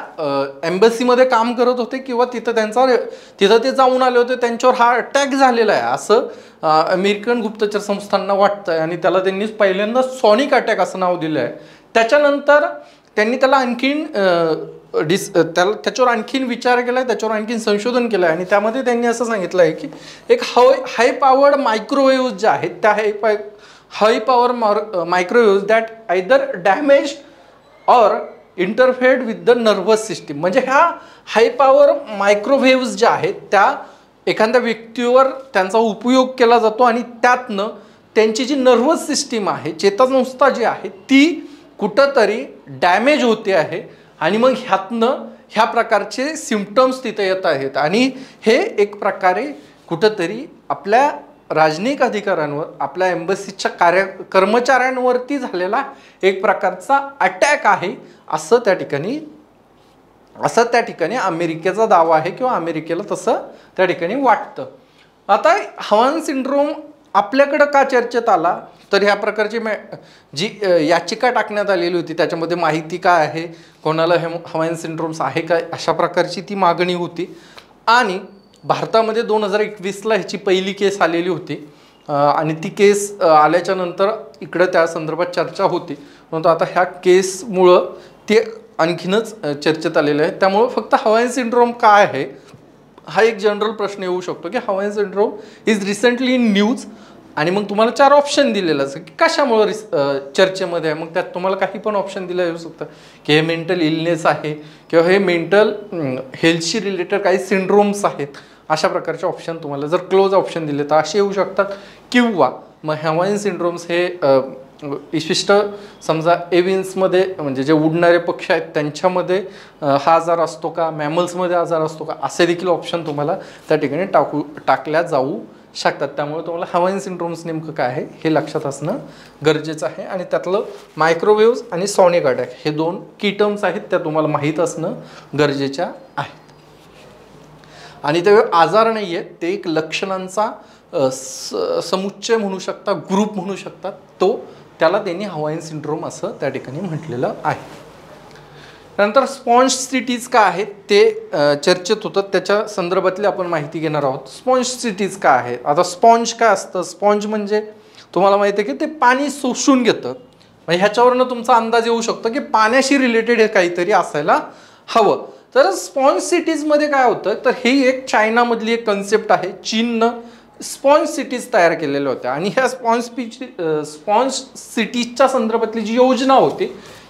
एम्बसीमध्ये काम करत होते किंवा तिथं ते जाऊन आले होते, त्यांच्यावर हा अटॅक झालेला आहे असं अमेरिकन गुप्तचर संस्थांना वाटतं आणि त्याला त्यांनी पहिल्यांदा सॉनिक अटॅक असं नाव दिलं आहे. त्याच्यानंतर त्यांनी त्याला आणखीन त्याच्यावर आणखीन विचार केला आहे, त्याच्यावर आणखीन संशोधन केलं आहे आणि त्यामध्ये त्यांनी असं सांगितलं आहे की एक हाय पॉवर्ड मायक्रोवेव्ज ज्या आहेत त्या high power microwaves that either damage or interfered with the nervous system. म्हणजे ह्या हाय पॉवर मायक्रोवेव्ज ज्या आहेत त्या एखाद्या व्यक्तीवर त्यांचा उपयोग केला जातो आणि त्यातनं त्यांची जी नर्वस सिस्टीम आहे, चेतासंस्था जी आहे ती कुठंतरी डॅमेज होते आहे आणि मग ह्या प्रकारचे सिम्पटम्स तिथे येत आहेत आणि हे एक प्रकारे कुठंतरी आपल्या राजनैतिक अधिकाऱ्यांवर, आपल्या एम्बसीच्या कर्मचाऱ्यांवरती झालेला एक प्रकारचा अटॅक आहे असं त्या ठिकाणी अमेरिकेचा दावा आहे किंवा अमेरिकेला तसं त्या ठिकाणी वाटतं. आता हवाना सिंड्रोम आपल्याकडं का चर्चेत आला तर ह्या प्रकारची जी याचिका टाकण्यात आलेली होती त्याच्यामध्ये माहिती काय आहे, कोणाला हवाना सिंड्रोम्स आहे काय, अशा प्रकारची ती मागणी होती आणि भारतामध्ये 2021ला ह्याची पहिली केस आलेली होती आणि ती केस आल्याच्या नंतर इकडं त्या संदर्भात चर्चा होती, परंतु आता ह्या केसमुळं ते आणखीनच चर्चेत आलेलं आहे. त्यामुळं फक्त हवाना सिंड्रोम काय आहे हा एक जनरल प्रश्न येऊ शकतो की Havana syndrome is recently in news आणि मग तुम्हाला 4 ऑप्शन दिलेलं असं की कशामुळं चर्चेमध्ये आहे. मग त्यात तुम्हाला काही पण ऑप्शन दिलं येऊ शकतं की हे मेंटल इलनेस आहे किंवा हे मेंटल हेल्थशी रिलेटेड काही सिंड्रोम्स आहेत, अशा प्रकारचे ऑप्शन तुम्हाला जर क्लोज ऑप्शन दिले तर असे येऊ शकतात. किंवा मग हवाना सिंड्रोम्स हे विशिष्ट समजा एव्हियन्समध्ये म्हणजे जे उडणारे पक्षी आहेत त्यांच्यामध्ये हा आजार असतो का, मॅमल्समध्ये आजार असतो का, असे देखील ऑप्शन तुम्हाला त्या ठिकाणी टाकल्या जाऊ शकतात. त्यामुळे तुम्हाला हवाना सिंड्रोम्स नेमकं काय आहे हे लक्षात असणं गरजेचं आहे आणि त्यातलं मायक्रोवेव्ज आणि सॉनिक अटॅक हे 2 की टर्म्स आहेत त्या तुम्हाला माहीत असणं गरजेच्या आहेत. आणि ते आजार नाही आहेत, ते एक लक्षणांचा समुच्चय म्हणू शकता, ग्रुप म्हणू शकतात, त्याला त्यांनी हवाना सिंड्रोम असं त्या ठिकाणी म्हटलेलं आहे. नंतर स्पॉन्जिटिस काय आहेत ते चर्चेत होतं, त्याच्या संदर्भातली आपण माहिती घेणार आहोत. स्पॉन्जिटिस काय आहे, आता स्पॉन्ज काय असतं, स्पॉन्ज म्हणजे तुम्हाला माहिती आहे की ते पाणी शोषून घेतं, म्हणजे ह्याच्यावरनं तुमचा अंदाज येऊ शकतो की पाण्याशी रिलेटेड हे काहीतरी असायला हवं. तर स्पॉन्जिटिसमध्ये काय होतं तर ही एक चायनामधली एक कन्सेप्ट आहे, चीननं स्पॉन्ज सिटीज तयार केलेल्या होत्या आणि ह्या स्पॉन्ज सिटीजच्या संदर्भातली जी योजना होती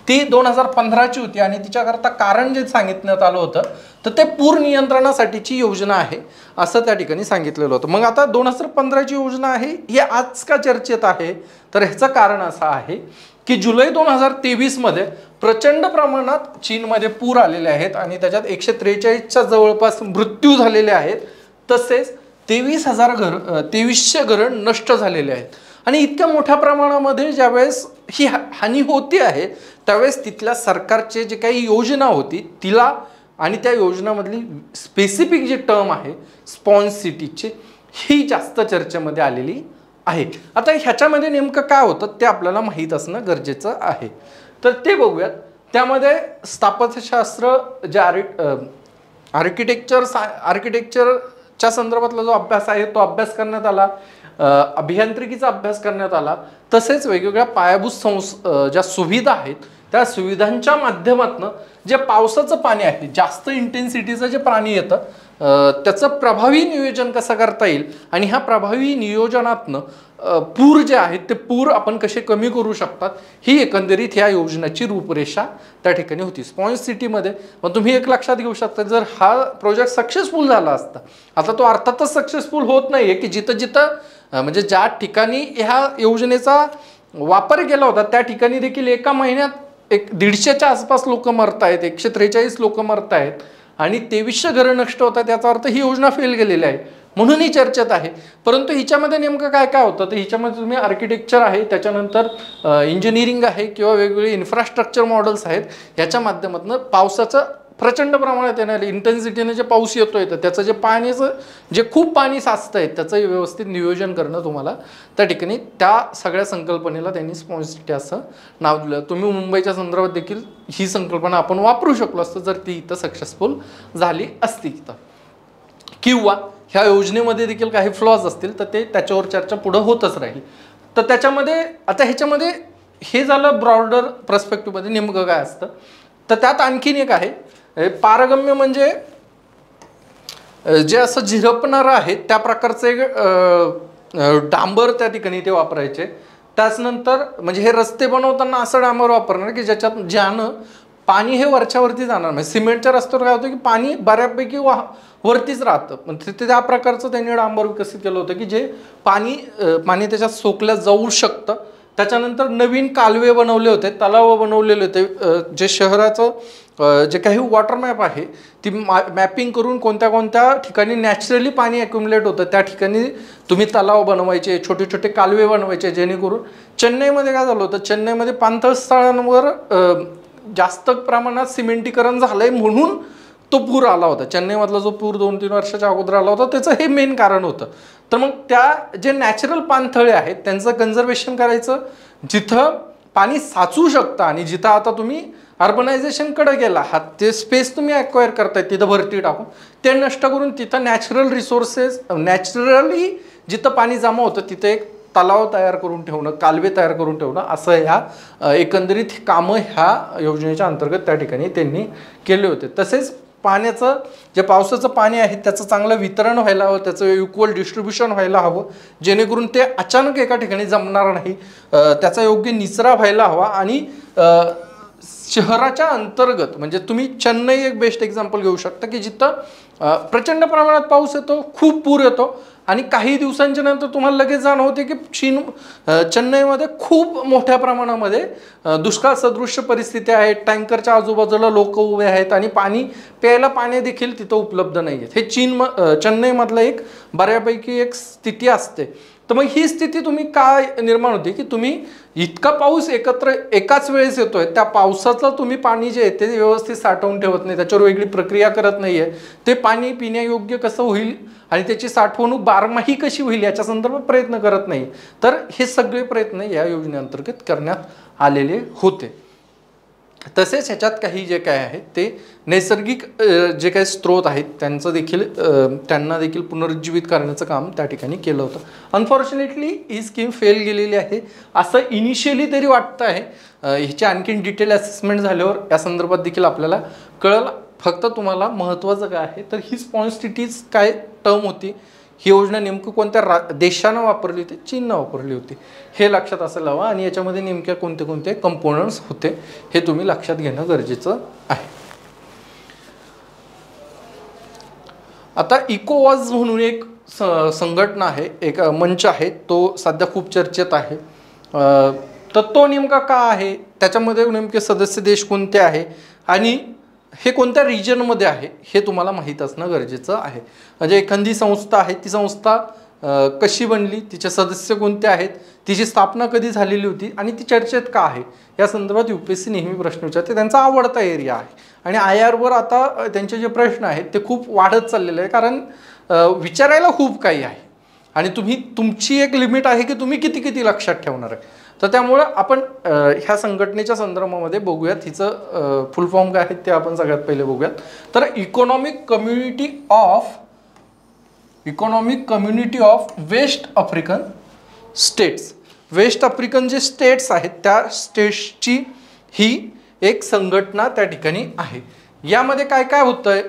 ती 2015ची होती आणि तिच्याकरता कारण जे सांगितण्यात आलं होतं तर ते पूर नियंत्रणासाठीची योजना आहे असं त्या ठिकाणी सांगितलेलं होतं. मग आता 2015ची योजना आहे ही आज का चर्चेत आहे तर ह्याचं कारण असं आहे की जुलै 2023मध्ये प्रचंड प्रमाणात चीनमध्ये पूर आलेले आहेत आणि त्याच्यात 143च्या जवळपास मृत्यू झालेले आहेत, तसेच 2300 घरं नष्ट झालेले आहेत आणि इतक्या मोठ्या प्रमाणामध्ये ज्यावेळेस ही हानी होती आहे त्यावेळेस तिथल्या सरकारचे जे काही योजना होती तिला आणि त्या योजनामधली स्पेसिफिक जी टर्म आहे स्पॉन्ज सिटीजची ही जास्त चर्चेमध्ये आलेली आहे. आता ह्याच्यामध्ये नेमकं काय होतं ते आपल्याला माहीत असणं गरजेचं आहे. तर ते बघूयात. त्यामध्ये स्थापत्यशास्त्र जे आर्किटेक्चरच्या संदर्भातला जो अभ्यास आहे तो अभ्यास करण्यात आला, अभियांत्रिकीचा अभ्यास करण्यात आला, तसेच वेगवेगळ्या पायाभूत ज्या सुविधा आहेत त्या सुविधांच्या माध्यमातून जे पावसाचं पाणी आहे, जास्त इंटेन्सिटीचं जे पाणी येतं त्याचं प्रभावी नियोजन कसं करता येईल आणि ह्या प्रभावी नियोजनातनं पूर जे आहेत ते पूर आपण कसे कमी करू शकतात, ही एकंदरीत ह्या योजनेची रूपरेषा त्या ठिकाणी होती स्पॉन्ज सिटीमध्ये. मग तुम्ही एक लक्षात घेऊ शकता, जर हा प्रोजेक्ट सक्सेसफुल झाला असता, आता तो अर्थातच सक्सेसफुल होत नाही आहे की जिथं जिथं म्हणजे ज्या ठिकाणी ह्या योजनेचा वापर केला होता त्या ठिकाणी देखील एका महिन्यात 150च्या आसपास लोक मरत आहेत, 143 लोक मरत आहेत आणि 2300 घरं नष्ट होतात. त्याचा अर्थ ही योजना फेल गेलेली आहे म्हणून ही चर्चेत आहे. परंतु हिच्यामध्ये नेमकं काय काय होतं, तर हिच्यामध्ये तुम्ही आर्किटेक्चर आहे, त्याच्यानंतर इंजिनिअरिंग आहे किंवा वेगवेगळे इन्फ्रास्ट्रक्चर मॉडेल्स आहेत, याच्या माध्यमातून पावसाचं प्रचंड प्रमाणात येणार इंटेन्सिटीने जे पाऊस येतोय तर त्याचं जे पाण्याचं जे खूप पाणी साचतं आहे त्याचं व्यवस्थित नियोजन करणं तुम्हाला त्या ठिकाणी त्या सगळ्या संकल्पनेला त्यांनी स्पॉन्ज सिटी असं नाव दिलं. तुम्ही मुंबईच्या संदर्भात देखील ही संकल्पना आपण वापरू शकलो असतं जर ती इथं सक्सेसफुल झाली असती तर. किंवा ह्या योजनेमध्ये देखील काही फ्लॉज असतील तर ते त्याच्यावर चर्चा पुढं होतच राहील. तर त्याच्यामध्ये आता ह्याच्यामध्ये हे झालं ब्रॉडर पर्स्पेक्टिव्हमध्ये नेमकं काय असतं. तर त्यात आणखीन एक आहे पारगम्य, म्हणजे जे असं झिरपणारं आहे त्या प्रकारचं एक डांबर त्या ठिकाणी ते वापरायचे. त्याच नंतर म्हणजे हे रस्ते बनवताना असं डांबर वापरणार की ज्यानं पाणी हे वरच्यावरती जाणार नाही. सिमेंटच्या रस्त्यावर काय होतं की पाणी बऱ्यापैकी वरतीच राहतं, पण तिथे त्या प्रकारचं त्यांनी डांबर विकसित केलं होतं की जे पाणी त्याच्यात सोकल्या जाऊ शकतं. त्याच्यानंतर नवीन कालवे बनवले होते, तलाव बनवलेले होते, जे शहराचं जे काही वॉटर मॅप आहे ती मॅपिंग करून कोणत्या कोणत्या ठिकाणी नॅचरली पाणी ॲक्युमुलेट होतं त्या ठिकाणी तुम्ही तलाव बनवायचे, छोटे छोटे कालवे बनवायचे, जेणेकरून चेन्नईमध्ये काय झालं होतं, चेन्नईमध्ये पाणथळ स्थळांवर जास्त प्रमाणात सिमेंटीकरण झालंय म्हणून तो पूर आला होता. चेन्नईमधला जो पूर 2-3 वर्षाच्या अगोदर आला होता त्याचं हे मेन कारण होतं. तर मग त्या जे नॅचरल पाणथळे आहेत त्यांचं कन्झर्वेशन करायचं, जिथं पाणी साचू शकतं आणि जिथं आता तुम्ही अर्बनायझेशनकडे गेला आहात ते स्पेस तुम्ही ॲक्वायर करताय तिथं भरती टाकून ते नष्ट करून तिथं नॅचरल रिसोर्सेस नॅचरली जिथं पाणी जमा होतं तिथं एक तलाव तयार करून ठेवणं, कालवे तयार करून ठेवणं, असं ह्या एकंदरीत कामं ह्या योजनेच्या अंतर्गत त्या ठिकाणी त्यांनी केले होते. तसेच पाण्याचं जे पावसाचं पाणी आहे त्याचं चांगलं वितरण व्हायला हवं, त्याचं इक्वल डिस्ट्रीब्युशन व्हायला हवं, जेणेकरून ते अचानक एका ठिकाणी जमणार नाही, त्याचा योग्य निचरा व्हायला हवा. आणि शहराच्या अंतर्गत म्हणजे तुम्ही चेन्नई एक बेस्ट एक्झाम्पल घेऊ शकता की जिथं प्रचंड प्रमाणात पाऊस येतो, खूप पूर येतो आणि काही दिवसांच्या नंतर तुम्हाला लगेच जाणवते की चेन्नईमध्ये खूप मोठ्या प्रमाणामध्ये दुष्काळ सदृश्य परिस्थिती आहे, टँकरच्या आजूबाजूला लोक उभे आहेत आणि प्यायला पाणी देखील तिथं उपलब्ध नाही आहेत. हे चेन्नईमधलं एक बऱ्यापैकी एक स्थिती असते. तर मग ही स्थिती तुम्ही काय निर्माण होते की तुम्ही इतका पाऊस एकाच वेळेस येतोय, त्या पावसाचं तुम्ही पाणी जे आहे ते व्यवस्थित साठवून ठेवत नाही, त्याच्यावर वेगळी प्रक्रिया करत नाही आहे, ते पाणी पिण्यायोग्य कसं होईल आणि त्याची साठवणूक बारमाही कशी होईल याच्या संदर्भात प्रयत्न करत नाही. तर हे सगळे प्रयत्न या योजनेअंतर्गत करण्यात आलेले होते. तसेच ह्याच्यात काही जे काय आहे ते नैसर्गिक जे काही स्रोत आहेत त्यांना देखील पुनरुज्जीवित करण्याचं काम त्या ठिकाणी केलं होतं. अनफॉर्च्युनेटली ही स्कीम फेल गेलेली आहे असं इनिशियली तरी वाटतं आहे. ह्याची आणखीन डिटेल असेसमेंट झाल्यावर या संदर्भात देखील आपल्याला कळलं. फक्त तुम्हाला महत्त्वाचं काय आहे तर ही स्पॉन्ज सिटीज काय टर्म होती, ही योजना नेमकं कोणत्या देशानं वापरली होती, चीननं वापरली होती हे लक्षात असायला हवं आणि याच्यामध्ये नेमक्या कोणते कोणते कंपोनंट्स होते हे तुम्ही लक्षात घेणं गरजेचं आहे. आता इकोवॉज म्हणून एक संघटना आहे, एक मंच आहे, तो सध्या खूप चर्चेत आहे. तर तो नेमका का आहे, त्याच्यामध्ये नेमके सदस्य देश कोणते आहे आणि हे कोणत्या रिजनमध्ये आहे हे तुम्हाला माहीत असणं गरजेचं आहे. म्हणजे एखादी संस्था आहे, ती संस्था कशी बनली, तिचे सदस्य कोणते आहेत, तिची स्थापना कधी झालेली होती आणि ती चर्चेत का आहे या संदर्भात UPSC नेहमी प्रश्न विचारते. त्यांचा आवडता एरिया आहे आणि IR आता त्यांचे जे प्रश्न आहेत ते खूप वाढत चाललेले आहे, कारण विचारायला खूप काही आहे आणि तुमची एक लिमिट आहे की तुम्ही किती लक्षात ठेवणार आहे. तर त्यामुळं आपण ह्या संघटनेच्या संदर्भामध्ये बघूयात, हिचं फुल फॉर्म काय आहे ते आपण सगळ्यात पहिले बघूयात. तर economic community of West African states, West African जे स्टेट्स आहेत त्या स्टेट्सची ही एक संघटना त्या ठिकाणी आहे. यामध्ये काय काय होतंय,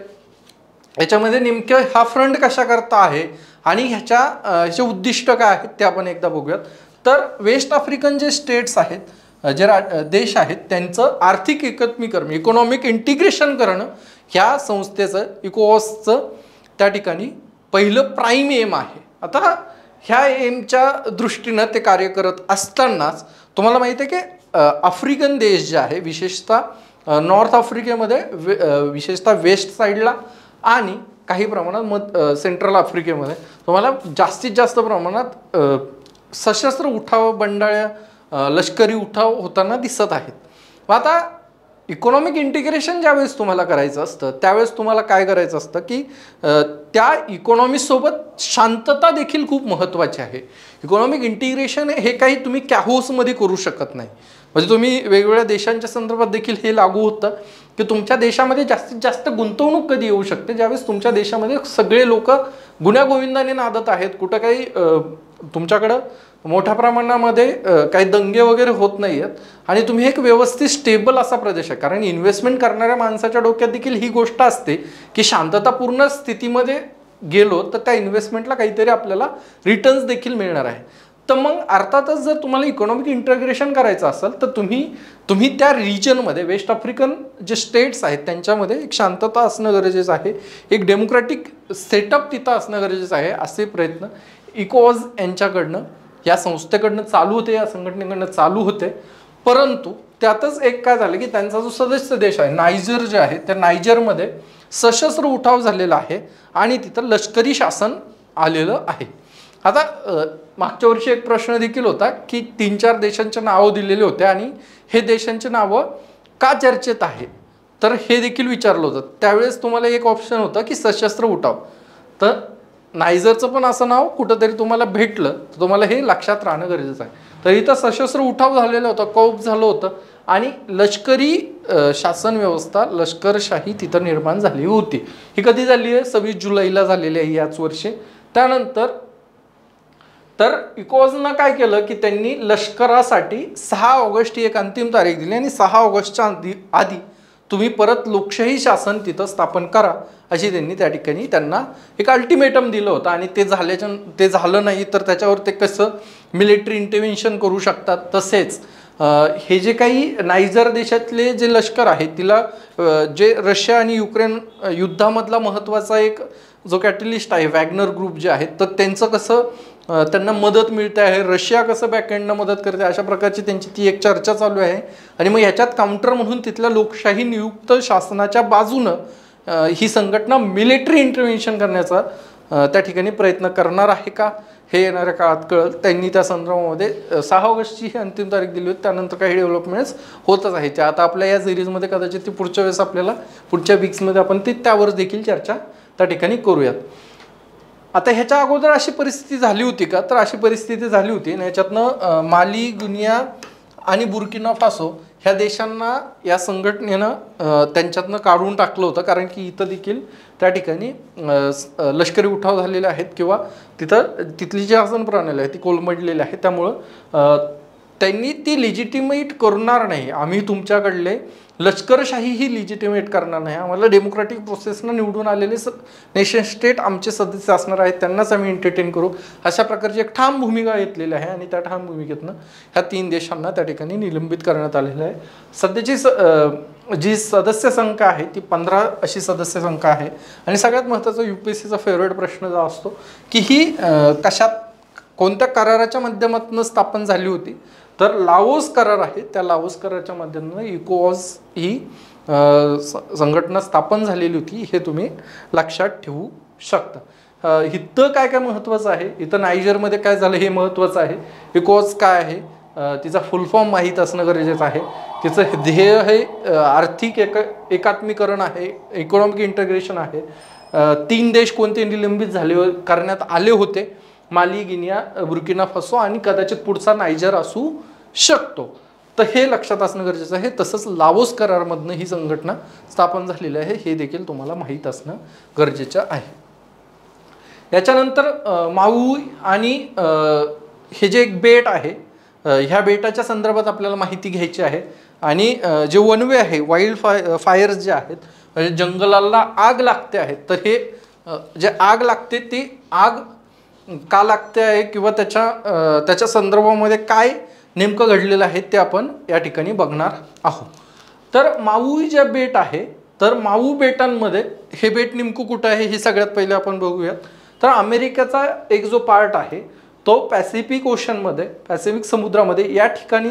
याच्यामध्ये नेमकं हा फ्रंट कशा करता आहे आणि ह्याचे उद्दिष्ट काय आहेत ते आपण एकदा बघूयात. तर वेस्ट आफ्रिकन जे स्टेट्स आहेत, जे देश आहेत, त्यांचं आर्थिक एकत्मीकरण, इकॉनॉमिक इंटिग्रेशन करणं ह्या संस्थेचं, इकोवॉसचं त्या ठिकाणी पहिलं प्राईम एम आहे. आता ह्या एमच्या दृष्टीनं ते कार्य करत असतानाच तुम्हाला माहिती आहे की आफ्रिकन देश जे आहे, विशेषतः नॉर्थ आफ्रिकेमध्ये, विशेषतः वेस्ट साईडला आणि काही प्रमाणात सेंट्रल आफ्रिकेमध्ये तुम्हाला जास्तीत जास्त प्रमाणात सशस्त्र उठाव, बंडाळ्या, लष्करी उठाव होताना दिसत आहेत. मग आता इकॉनॉमिक इंटिग्रेशन ज्यावेळेस तुम्हाला करायचं असतं त्यावेळेस तुम्हाला काय करायचं असतं की त्या इकॉनॉमीसोबत शांतता देखील खूप महत्त्वाची आहे. इकॉनॉमिक इंटिग्रेशन हे काही तुम्ही कॅहोसमध्ये करू शकत नाही. म्हणजे तुम्ही वेगवेगळ्या देशांच्या संदर्भात देखील हे लागू होतं की तुमच्या देशामध्ये जास्तीत जास्त गुंतवणूक कधी येऊ शकते, ज्यावेळेस तुमच्या देशामध्ये सगळे लोक गुण्यागोविंदाने नादत आहेत, कुठं काही तुमच्याकडं मोठ्या प्रमाणामध्ये काही दंगे वगैरे होत नाही आहेत आणि तुम्ही एक व्यवस्थित स्टेबल असा प्रदेश आहे. कारण इन्व्हेस्टमेंट करणाऱ्या माणसाच्या डोक्यात देखील ही गोष्ट असते की शांततापूर्ण स्थितीमध्ये गेलो तर त्या इन्व्हेस्टमेंटला काहीतरी आपल्याला रिटर्न्स देखील मिळणार आहे. तर मग अर्थातच जर तुम्हाला इकॉनॉमिक इंटिग्रेशन करायचं असेल तर तुम्ही त्या रिजनमध्ये, वेस्ट आफ्रिकन जे स्टेट्स आहेत त्यांच्यामध्ये एक शांतता असणं गरजेचं आहे, एक डेमोक्रॅटिक सेटअप तिथं असणं गरजेचं आहे. असे प्रयत्न इकोवॉस यांच्याकडनं, या संस्थेकडनं चालू होते, या संघटनेकडनं चालू होते. परंतु त्यातच एक काय झालं की त्यांचा जो सदस्य देश आहे नायजर जे आहे, त्या नायजरमध्ये सशस्त्र उठाव झालेला आहे आणि तिथं लष्करी शासन आलेलं आहे. आता मागच्या वर्षी एक प्रश्न देखील होता की 3-4 देशांचे नावं दिलेले होते आणि हे देशांचे नावं का चर्चेत आहे, तर हे देखील विचारलं होतं. त्यावेळेस तुम्हाला एक ऑप्शन होतं की सशस्त्र उठाव. तर नायजरचं पण असं नाव कुठंतरी तुम्हाला भेटलं तर तुम्हाला हे लक्षात राहणं गरजेचं आहे. तर इथं सशस्त्र उठाव झालेला होता, कौप झालं होतं आणि लष्करी शासन व्यवस्था, लष्करशाही तिथं निर्माण झाली होती. ही कधी झाली आहे? 26 जुलैला झालेली आहे याच वर्षी. त्यानंतर तर इकोवॉसनं काय केलं की त्यांनी लष्करासाठी 6 ऑगस्ट ही एक अंतिम तारीख दिली आणि 6 ऑगस्टच्या आधी तुम्ही परत लोकशाही शासन तिथं स्थापन करा अशी त्यांनी त्या ठिकाणी त्यांना एक अल्टिमेटम दिलं होतं. आणि ते झालं नाही तर त्याच्यावर ते कसं मिलिटरी इंटरव्हेन्शन करू शकतात. तसेच हे जे काही नायजर देशातले जे लष्कर आहे तिला जे रशिया आणि युक्रेन युद्धामधला महत्त्वाचा एक जो कॅटलिस्ट आहे वॅग्नर ग्रुप जे आहेत, तर त्यांचं कसं त्यांना मदत मिळते आहे, रशिया कसं बॅकएंडनं मदत करते, अशा प्रकारची त्यांची ती एक चर्चा चालू आहे. आणि मग ह्याच्यात काउंटर म्हणून तिथल्या लोकशाही नियुक्त शासनाच्या बाजूनं ही संघटना मिलिटरी इंटरव्हेन्शन करण्याचा त्या ठिकाणी प्रयत्न करणार आहे का हे येणाऱ्या काळात कळेल. त्यांनी त्या संदर्भामध्ये 6 ऑगस्टची ही अंतिम तारीख दिली होती. त्यानंतर काही डेव्हलपमेंट्स होतच आहे. त्या आता आपल्या या सिरीजमध्ये कदाचित ती पुढच्या वेळेस आपल्याला पुढच्या वीक्समध्ये आपण त्यावर देखील चर्चा त्या ठिकाणी करूयात. आता ह्याच्या अगोदर अशी परिस्थिती झाली होती का, तर अशी परिस्थिती झाली होती आणि ह्याच्यातनं माली, गुनिया आणि बुर्किना फासो ह्या देशांना या संघटनेनं त्यांच्यातनं काढून टाकलं होतं. कारण की इथं देखील त्या ठिकाणी लष्करी उठाव झालेले आहेत किंवा तिथली जी शासन प्रणाली आहे ती कोलमडलेली आहे. त्यामुळं त्यांनी ती लिजिटिमेट करणार नाही, आम्ही तुमच्याकडले लष्करशाही ही लिजिटिमेट करणार नाही, आम्हाला डेमोक्रॅटिक प्रोसेसनं निवडून आलेले नेशन स्टेट आमचे सदस्य असणार आहेत, त्यांनाच आम्ही एंटरटेन करू, अशा प्रकारची एक ठाम भूमिका घेतलेली आहे. आणि त्या ठाम भूमिकेतनं ह्या 3 देशांना त्या ठिकाणी निलंबित करण्यात आलेलं आहे. सध्याची जी सदस्य संख्या आहे ती 15 अशी सदस्य संख्या आहे. आणि सगळ्यात महत्त्वाचा UPSCचा फेवरेट प्रश्न जो असतो की ही कोणत्या कराराच्या माध्यमातून स्थापन झाली होती, तर लाओस करार आहे. त्या लाओस कराराच्या माध्यमातून इकोवॉस ही संघटना स्थापन झालेली होती, हे तुम्ही लक्षात ठेवू शकता. इथं काय काय महत्त्वाचं आहे, इथं नायजरमध्ये काय झालं हे महत्त्वाचं आहे. इकोवॉस काय आहे, तिचा फुल फॉर्म माहीत असणं गरजेचं आहे. तिचं ध्येय हे आर्थिक एकात्मीकरण आहे, इकॉनॉमिक इंटिग्रेशन आहे. 3 देश कोणते निलंबित करण्यात आले होते, माली, गिनिया, बुर्किना फासो आणि कदाचित पुढचा नायजर असू शकतो. तर हे लक्षात असणं गरजेचं आहे. तसंच लाओस करारमधनं ही संघटना स्थापन झालेली आहे हे देखील तुम्हाला माहीत असणं गरजेचं आहे. याच्यानंतर माऊई आणि हे जे एक बेट आहे, ह्या बेटाच्या संदर्भात आपल्याला माहिती घ्यायची आहे. आणि जे वनवे आहे, वाईल्ड फायर्स जे आहेत, म्हणजे जंगलाला आग लागते आहे, तर हे जे आग लागते ती आग का लागते आहे किंवा त्याच्या संदर्भामध्ये काय नेमकं घडलेलं आहे ते आपण या ठिकाणी बघणार आहोत. तर माऊई जे बेट आहे, तर माऊ बेटांमध्ये हे बेट नेमकं कुठं आहे हे सगळ्यात पहिले आपण बघूयात. तर अमेरिकेचा एक जो पार्ट आहे तो पॅसिफिक ओशनमध्ये, पॅसिफिक समुद्रामध्ये या ठिकाणी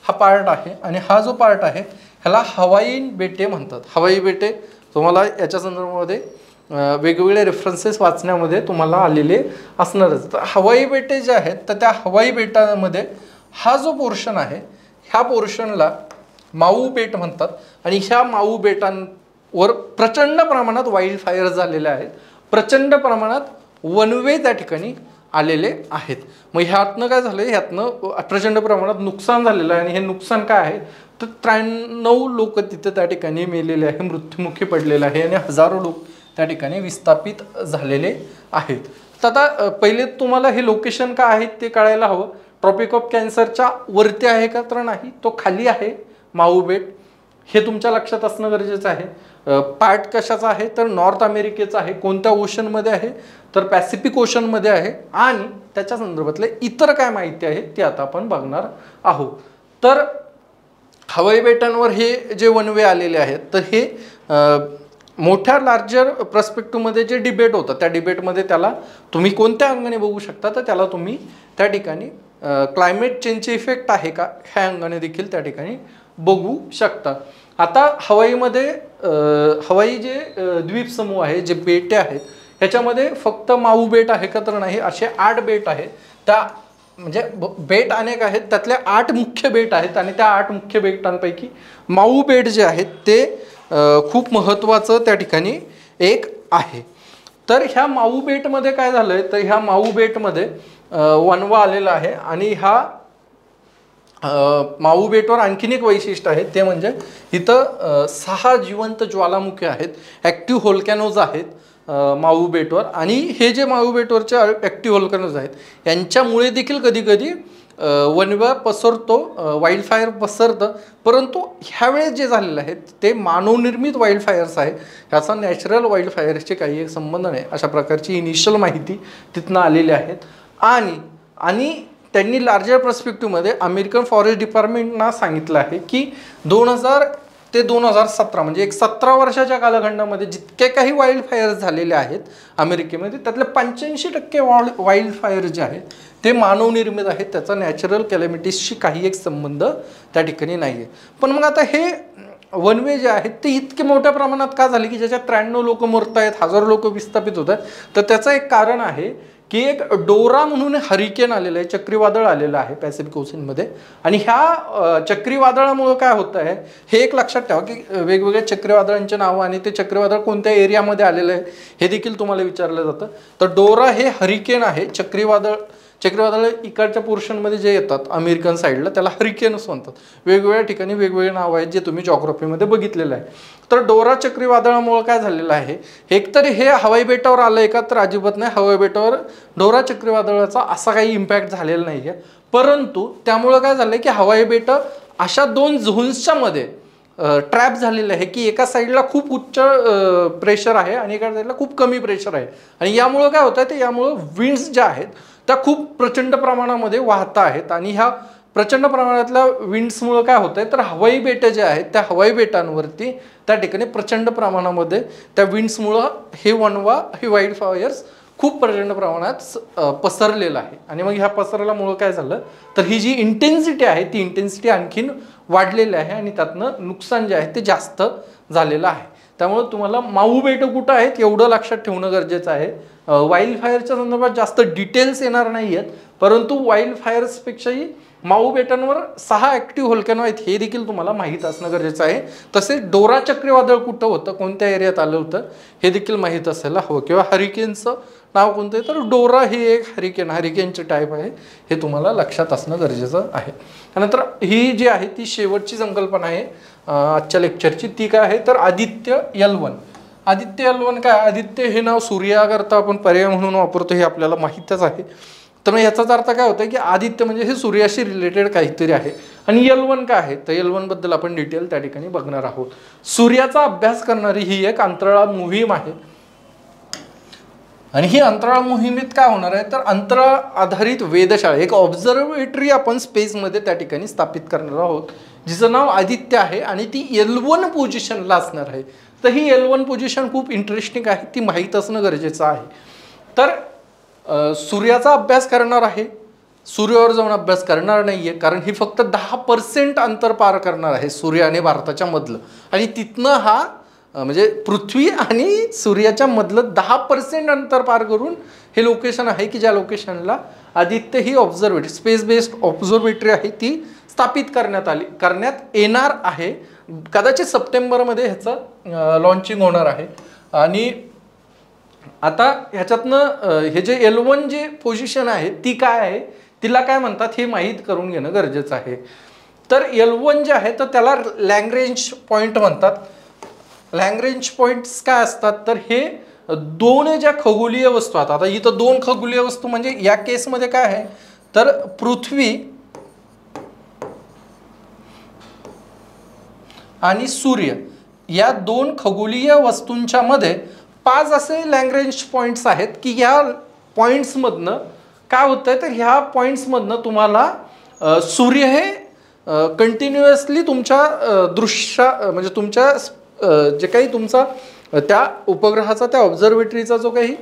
हा पार्ट आहे. आणि हा जो पार्ट आहे ह्याला हवाईन बेटे म्हणतात. हवाई बेटे तुम्हाला याच्या संदर्भामध्ये वेगवेगळे रेफरन्सेस वाचण्यामध्ये तुम्हाला आलेले असणारच. तर हवाई बेटे जे आहेत तर त्या हवाई बेटामध्ये हा जो पोर्शन आहे ह्या पोर्शनला माऊ बेट म्हणतात. आणि ह्या माऊ बेटांवर प्रचंड प्रमाणात वाईल्ड फायर झालेले आहेत, प्रचंड प्रमाणात वनवे त्या ठिकाणी आलेले आहेत. मग ह्यातनं काय झालं, ह्यातनं प्रचंड प्रमाणात नुकसान झालेलं आहे. आणि हे नुकसान काय आहे तर 93 लोक तिथे त्या ठिकाणी मेलेले आहे, मृत्युमुखी पडलेले आहे आणि हजारो लोक त्या ठिकाणी विस्थापित झालेले आहेत. तर आता पहिले तुम्हाला हे लोकेशन काय आहे ते कळायला हवं. ट्रॉपिक ऑफ कॅन्सरच्या वरती आहे का, तर नाही, तो खाली आहे माऊ बेट, हे तुमच्या लक्षात असणं गरजेचं आहे. पार्ट कशाचा आहे तर नॉर्थ अमेरिकेचा आहे. कोणत्या ओशनमध्ये आहे तर पॅसिफिक ओशनमध्ये आहे. आणि त्याच्या संदर्भातले इतर काय माहिती आहे ते आता आपण बघणार आहोत. तर हवाई बेटांवर हे जे वनवे आलेले आहेत तर हे मोठ्या लार्जर पर्स्पेक्टिव्हमध्ये जे डिबेट होतं त्या डिबेटमध्ये त्याला तुम्ही कोणत्या अंगाने बघू शकता, तर त्याला तुम्ही त्या ठिकाणी क्लायमेट चेंजचे इफेक्ट आहे का ह्या अंगाने देखील त्या ठिकाणी बघू शकता. आता हवाईमध्ये हवाई जे द्वीपसमूह आहे, जे बेटे आहेत, ह्याच्यामध्ये फक्त माऊ बेट आहे का तर नाही, असे 8 बेट आहेत. त्या म्हणजे बेट अनेक आहेत, त्यातले 8 मुख्य बेट आहेत. आणि त्या 8 मुख्य बेटांपैकी माऊ बेट जे आहेत ते खूप महत्त्वाचं त्या ठिकाणी एक आहे. तर ह्या माऊ बेटमध्ये काय झालं आहे तर ह्या माऊ बेटमध्ये वनवा आलेला आहे. आणि ह्या माऊ बेटवर आणखीन एक वैशिष्ट्य आहे ते म्हणजे इथं 6 जिवंत ज्वालामुखी आहेत, ॲक्टिव्ह व्होल्कॅनोज आहेत माऊ बेटवर. आणि हे जे माऊ बेटवरचे ॲक्टिव्ह व्होल्कॅनोज आहेत यांच्यामुळे देखील कधी कधी वनवा पसरतो, वाईल्ड फायर पसरतं. परंतु ह्यावेळेस जे झालेलं आहे ते मानवनिर्मित वाईल्ड फायर्स आहे, ह्याचा नॅचरल वाईल्ड फायर्सचे काही एक संबंध नाही, अशा प्रकारची इनिशियल माहिती तिथनं आलेली आहेत. आणि त्यांनी लार्जर पर्स्पेक्टिव्हमध्ये अमेरिकन फॉरेस्ट डिपार्टमेंटना सांगितलं आहे की 2000 ते 2017 म्हणजे एक 17 वर्षाच्या कालखंडामध्ये जितके काही वाईल्ड फायर झालेले आहेत अमेरिकेमध्ये त्यातले 85% वाईल्ड फायर जे आहेत ते मानवनिर्मित आहेत, त्याचा नॅचरल कॅलॅमिटीजशी काही एक संबंध त्या ठिकाणी नाही आहे. पण मग आता हे वनवे जे आहेत ते इतके मोठ्या प्रमाणात का झाले की ज्याच्यात 93 लोक मरत आहेत, हजारो लोक विस्थापित होत आहेत. तर त्याचं एक कारण आहे की एक डोरा म्हणून हरिकेन आलेलं आहे, चक्रीवादळ आलेलं आहे पॅसिफिक ओशनमध्ये. आणि ह्या चक्रीवादळामुळं काय होतं आहे हे एक लक्षात ठेवा की वेगवेगळ्या चक्रीवादळांचे नावं आणि ते चक्रीवादळ कोणत्या एरियामध्ये आलेलं आहे हे देखील तुम्हाला विचारलं जातं. तर डोरा हे हरिकेन आहे, चक्रीवादळ इकडच्या पोर्शनमध्ये जे येतात अमेरिकन साईडला त्याला हरिकेनच म्हणतात. वेगवेगळ्या ठिकाणी वेगवेगळे नाव आहेत जे तुम्ही जॉग्राफीमध्ये बघितलेलं आहे. तर डोरा चक्रीवादळामुळे काय झालेलं आहे, एकतर हे हवाई बेटावर आलं आहे का तर अजिबात नाही, हवाई बेटावर डोरा चक्रीवादळाचा असा काही इम्पॅक्ट झालेला नाही आहे. परंतु त्यामुळं काय झालं की हवाई बेटं अशा 2 झोन्सच्या मध्ये ट्रॅप झालेलं आहे की एका साईडला खूप उच्च प्रेशर आहे आणि एका साईडला खूप कमी प्रेशर आहे. आणि यामुळं काय होतं ते यामुळं विंड्स ज्या आहेत त्या खूप प्रचंड प्रमाणामध्ये वाहत आहेत. आणि ह्या प्रचंड प्रमाणातल्या विंड्समुळं काय होतं आहे तर हवाई बेटे जे आहेत त्या हवाई बेटांवरती त्या ठिकाणी प्रचंड प्रमाणामध्ये त्या विंड्समुळं हे वनवा हे वाईल्ड फायर्स खूप प्रचंड प्रमाणात पसरलेलं आहे. आणि मग ह्या पसरल्यामुळं काय झालं तर ही जी इंटेन्सिटी आहे ती इंटेन्सिटी आणखीन वाढलेली आहे आणि त्यातनं नुकसान जे आहे ते जास्त झालेलं आहे. त्यामुळे तुम्हाला माऊ बेटं कुठं आहेत एवढं लक्षात ठेवणं गरजेचं आहे. वाईल्ड फायरच्या संदर्भात जास्त डिटेल्स येणार नाही आहेत, परंतु वाईल्ड फायर्सपेक्षाही माऊ बेटांवर 6 ॲक्टिव्ह व्होल्कॅनो आहेत हे देखील तुम्हाला माहीत असणं गरजेचं आहे. तसेच डोरा चक्रीवादळ कुठं होतं, कोणत्या एरियात आलं होतं हे देखील माहीत असायला हवं. किंवा हरिकेनचं नाव कोणतं आहे, तर डोरा ही एक हरिकेनची टाईप आहे, हे तुम्हाला लक्षात असणं गरजेचं आहे. त्यानंतर ही जी आहे ती शेवटची संकल्पना आहे आजच्या लेक्चरची. ती काय आहे, तर आदित्य L1. आदित्य L1 काय, आदित्य हे नाव सूर्याकरता आपण पर्याय म्हणून वापरतो हे आपल्याला माहीतच आहे. तर मग याचाच अर्थ काय होतं की आदित्य म्हणजे हे सूर्याशी रिलेटेड काहीतरी आहे. आणि L1 काय आहे, तर L1 बद्दल आपण डिटेल त्या ठिकाणी बघणार आहोत. सूर्याचा अभ्यास करणारी ही एक अंतराळ मोहीम आहे. आणि ही अंतराळ मोहिमेत काय होणार आहे, तर अंतराळ आधारित वेधशाळा, एक ऑब्झर्वेटरी आपण स्पेसमध्ये त्या ठिकाणी स्थापित करणार आहोत, जिचं नाव आदित्य आहे आणि ती L1 पोझिशनला असणार आहे. तर ही L1 पोझिशन खूप इंटरेस्टिंग आहे, ती माहीत असणं गरजेचं आहे. तर सूर्याचा अभ्यास करणार आहे, सूर्यावर जाऊन अभ्यास करणार नाही आहे, कारण ही फक्त 10% अंतर पार करणार आहे सूर्य आणि भारताच्या मधलं. आणि तिथनं हा म्हणजे पृथ्वी आणि सूर्याच्या मधलं 10% अंतर पार करून हे लोकेशन आहे की ज्या लोकेशनला आदित्य ही ऑब्झर्वेटरी, स्पेस बेस्ड ऑब्झर्वेटरी आहे, ती स्थापित करण्यात येणार आहे. कदाचित सप्टेंबरमध्ये ह्याचं लॉन्चिंग होणार आहे. आणि आता ह्याच्यातनं हे जे L1 जे पोझिशन आहे ती काय आहे, तिला काय म्हणतात हे माहीत करून घेणं गरजेचं आहे. तर L1 जे आहे तर त्याला लॅग्रेंज पॉईंट म्हणतात. लॅग्रेंज पॉईंट्स काय असतात, तर हे दोन ज्या खगोलीय वस्तू आहेत, आता इथं 2 खगोलीय वस्तू म्हणजे या केसमध्ये काय आहे, तर पृथ्वी आणि सूर्य या 2 खगोलीय वस्तूंच्या मध्ये 5 असे लॅग्रेंज पॉईंट्स आहेत की या पॉईंट्समधनं काय होतं आहे, तर ह्या पॉईंट्समधनं तुम्हाला सूर्य हे कंटिन्युअसली तुमच्या म्हणजे तुमच्या जे काही तुमचा त्या उपग्रहाचा, त्या ऑब्झर्वेटरीचा जो काही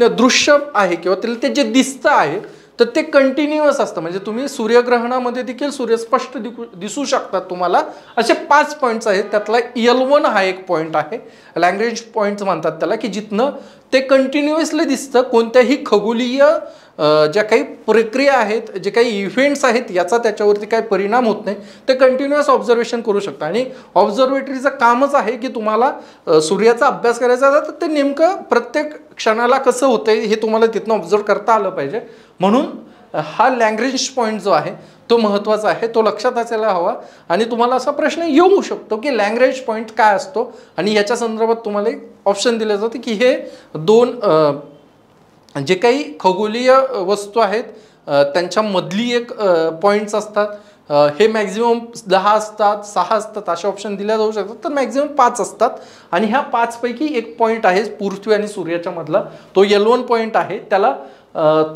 दृश्य आहे किंवा त्याला ते जे दिसतं आहे तर ते कंटिन्युअस असतं. म्हणजे तुम्ही सूर्यग्रहणामध्ये देखील सूर्य स्पष्ट दिसू शकतात तुम्हाला. असे 5 पॉईंट्स आहेत, त्यातला L1 हा एक पॉईंट आहे, लॅग्रेंज पॉईंट्स म्हणतात त्याला, की जिथनं ते कंटिन्युअसली दिसतं. कोणत्याही खगोलीय ज्या काही प्रक्रिया आहेत, जे काही इव्हेंट्स आहेत याचा त्याच्यावरती काही परिणाम होत नाही, ते कंटिन्युअस ऑब्झर्वेशन करू शकता. आणि ऑब्झर्वेटरीचं कामच आहे की तुम्हाला सूर्याचा अभ्यास करायचा आहे तर ते नेमकं प्रत्येक क्षणाला कसं होतंय हे तुम्हाला तिथनं ऑब्झर्व करता आलं पाहिजे. म्हणून हा लॅग्रेंज पॉईंट जो आहे तो महत्त्वाचा आहे, तो लक्षात असायला हवा. आणि तुम्हाला असा प्रश्न येऊ शकतो की लॅग्रेंज पॉईंट काय असतो, आणि याच्या संदर्भात तुम्हाला एक ऑप्शन दिलं जातं की हे 2 जे काही खगोलीय वस्तू आहेत त्यांच्यामधली एक पॉईंट्स असतात, हे मॅक्झिमम 10 असतात, 6 असतात, असे ऑप्शन दिले जाऊ शकतात. तर मॅक्झिमम 5 असतात. आणि ह्या 5 पैकी एक पॉईंट आहे पृथ्वी आणि सूर्याच्या मधला, तो L1 पॉईंट आहे. त्याला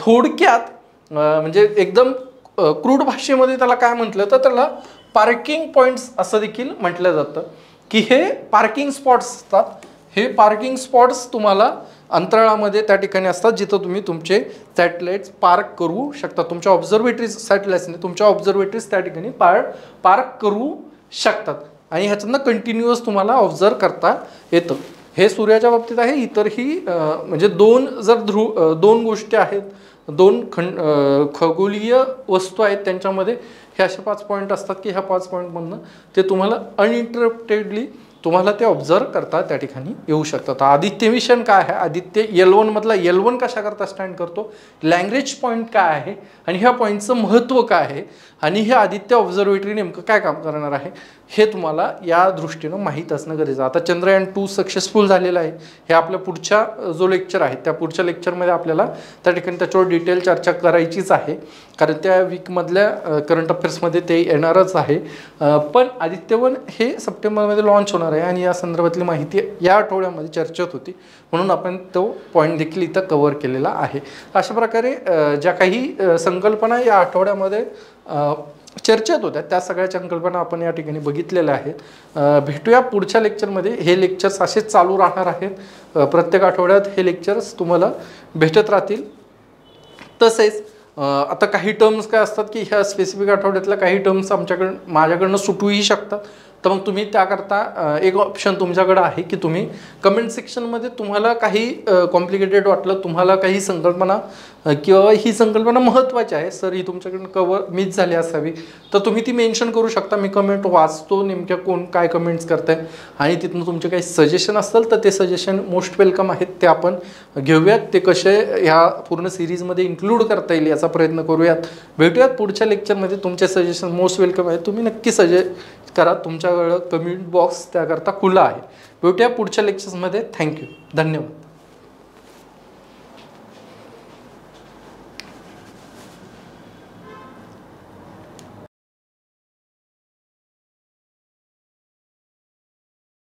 थोडक्यात म्हणजे एकदम क्रूड भाषेमध्ये त्याला काय म्हटलं तर त्याला पार्किंग पॉईंट्स असं देखील म्हटलं जातं, की हे पार्किंग स्पॉट्स असतात. हे पार्किंग स्पॉट्स तुम्हाला अंतराळामध्ये त्या ठिकाणी असतात जिथं तुम्ही तुमचे सॅटेलाइट्स पार्क करू शकता. तुमच्या ऑब्झर्वेटरीज, सॅटेलाइट्सने तुमच्या ऑब्झर्वेटरीज त्या ठिकाणी पार्क करू शकतात. आणि ह्याच्यातनं कंटिन्युअस तुम्हाला ऑब्झर्व करता येतं. हे सूर्याच्या बाबतीत आहे. इतरही म्हणजे 2 गोष्टी आहेत, 2 खगोलीय वस्तू आहेत, त्यांच्यामध्ये हे असे 5 पॉईंट असतात की ह्या 5 पॉईंटमधनं ते तुम्हाला अनइंटरप्टेडली तुम्हाला ते ऑब्झर्व करता त्या ठिकाणी येऊ शकतात. आदित्य मिशन काय आहे, आदित्य L1 मधला L1 कशाकरता स्टँड करतो, लॅग्रेंज पॉईंट काय आहे आणि ह्या पॉईंटचं महत्त्व काय आहे, आणि हे आदित्य ऑब्झर्वेटरी नेमकं काय काम करणार आहे हे तुम्हाला या दृष्टीनं माहीत असणं गरजेचं. आता चंद्रयान 2 सक्सेसफुल झालेलं आहे. हे आपल्या पुढच्या जो लेक्चर आहे त्या पुढच्या लेक्चरमध्ये आपल्याला त्या ठिकाणी त्याच्यावर डिटेल चर्चा करायचीच आहे, कारण त्या वीकमधल्या करंट अफेअर्समध्ये ते येणारच आहे. पण आदित्य1 हे सप्टेंबरमध्ये लॉन्च होणार आहे आणि या संदर्भातली माहिती या आठवड्यामध्ये चर्चेत होती, म्हणून आपण तो पॉईंट देखील इथं कव्हर केलेला आहे. अशा प्रकारे ज्या काही संकल्पना या आठवड्यामध्ये चर्चेत होत्या त्या सगळ्या संकल्पना आपण या ठिकाणी बघितलेल्या आहेत. भेटूया पुढच्या लेक्चरमध्ये. हे लेक्चर्स असेच चालू राहणार आहेत. प्रत्येक आठवड्यात हे लेक्चर्स तुम्हाला भेटत राहतील. तसेच आता काही टर्म्स काय असतात की ह्या स्पेसिफिक आठवड्यातल्या काही टर्म्स माझ्याकडनं सुटूही शकतात, तर मग तुम्ही त्याकरता एक ऑप्शन तुमच्याकडे आहे की तुम्ही कमेंट सेक्शनमध्ये तुम्हाला काही कॉम्प्लिकेटेड वाटलं, तुम्हाला काही संकल्पना किंवा ही संकल्पना महत्त्वाची आहे सर, ही तुमच्याकडून कवर मिस झाली असावी, तर तुम्ही ती मेन्शन करू शकता. मी कमेंट वाचतो, नेमक्या कोण काय कमेंट्स करताय आणि तिथून तुमचे काही सजेशन असतील तर ते सजेशन मोस्ट वेलकम आहेत, ते आपण घेऊयात. ते कसे ह्या पूर्ण सिरीजमध्ये इन्क्लूड करता येईल याचा प्रयत्न करूयात. भेटूयात पुढच्या लेक्चरमध्ये. तुमचे सजेशन मोस्ट वेलकम आहे, तुम्ही नक्की सजेस्ट करा. तुमच्याकडं कमेंट बॉक्स त्याकरता खुला आहे. भेटूया पुढच्या लेक्चर्समध्ये. थँक्यू, धन्यवाद.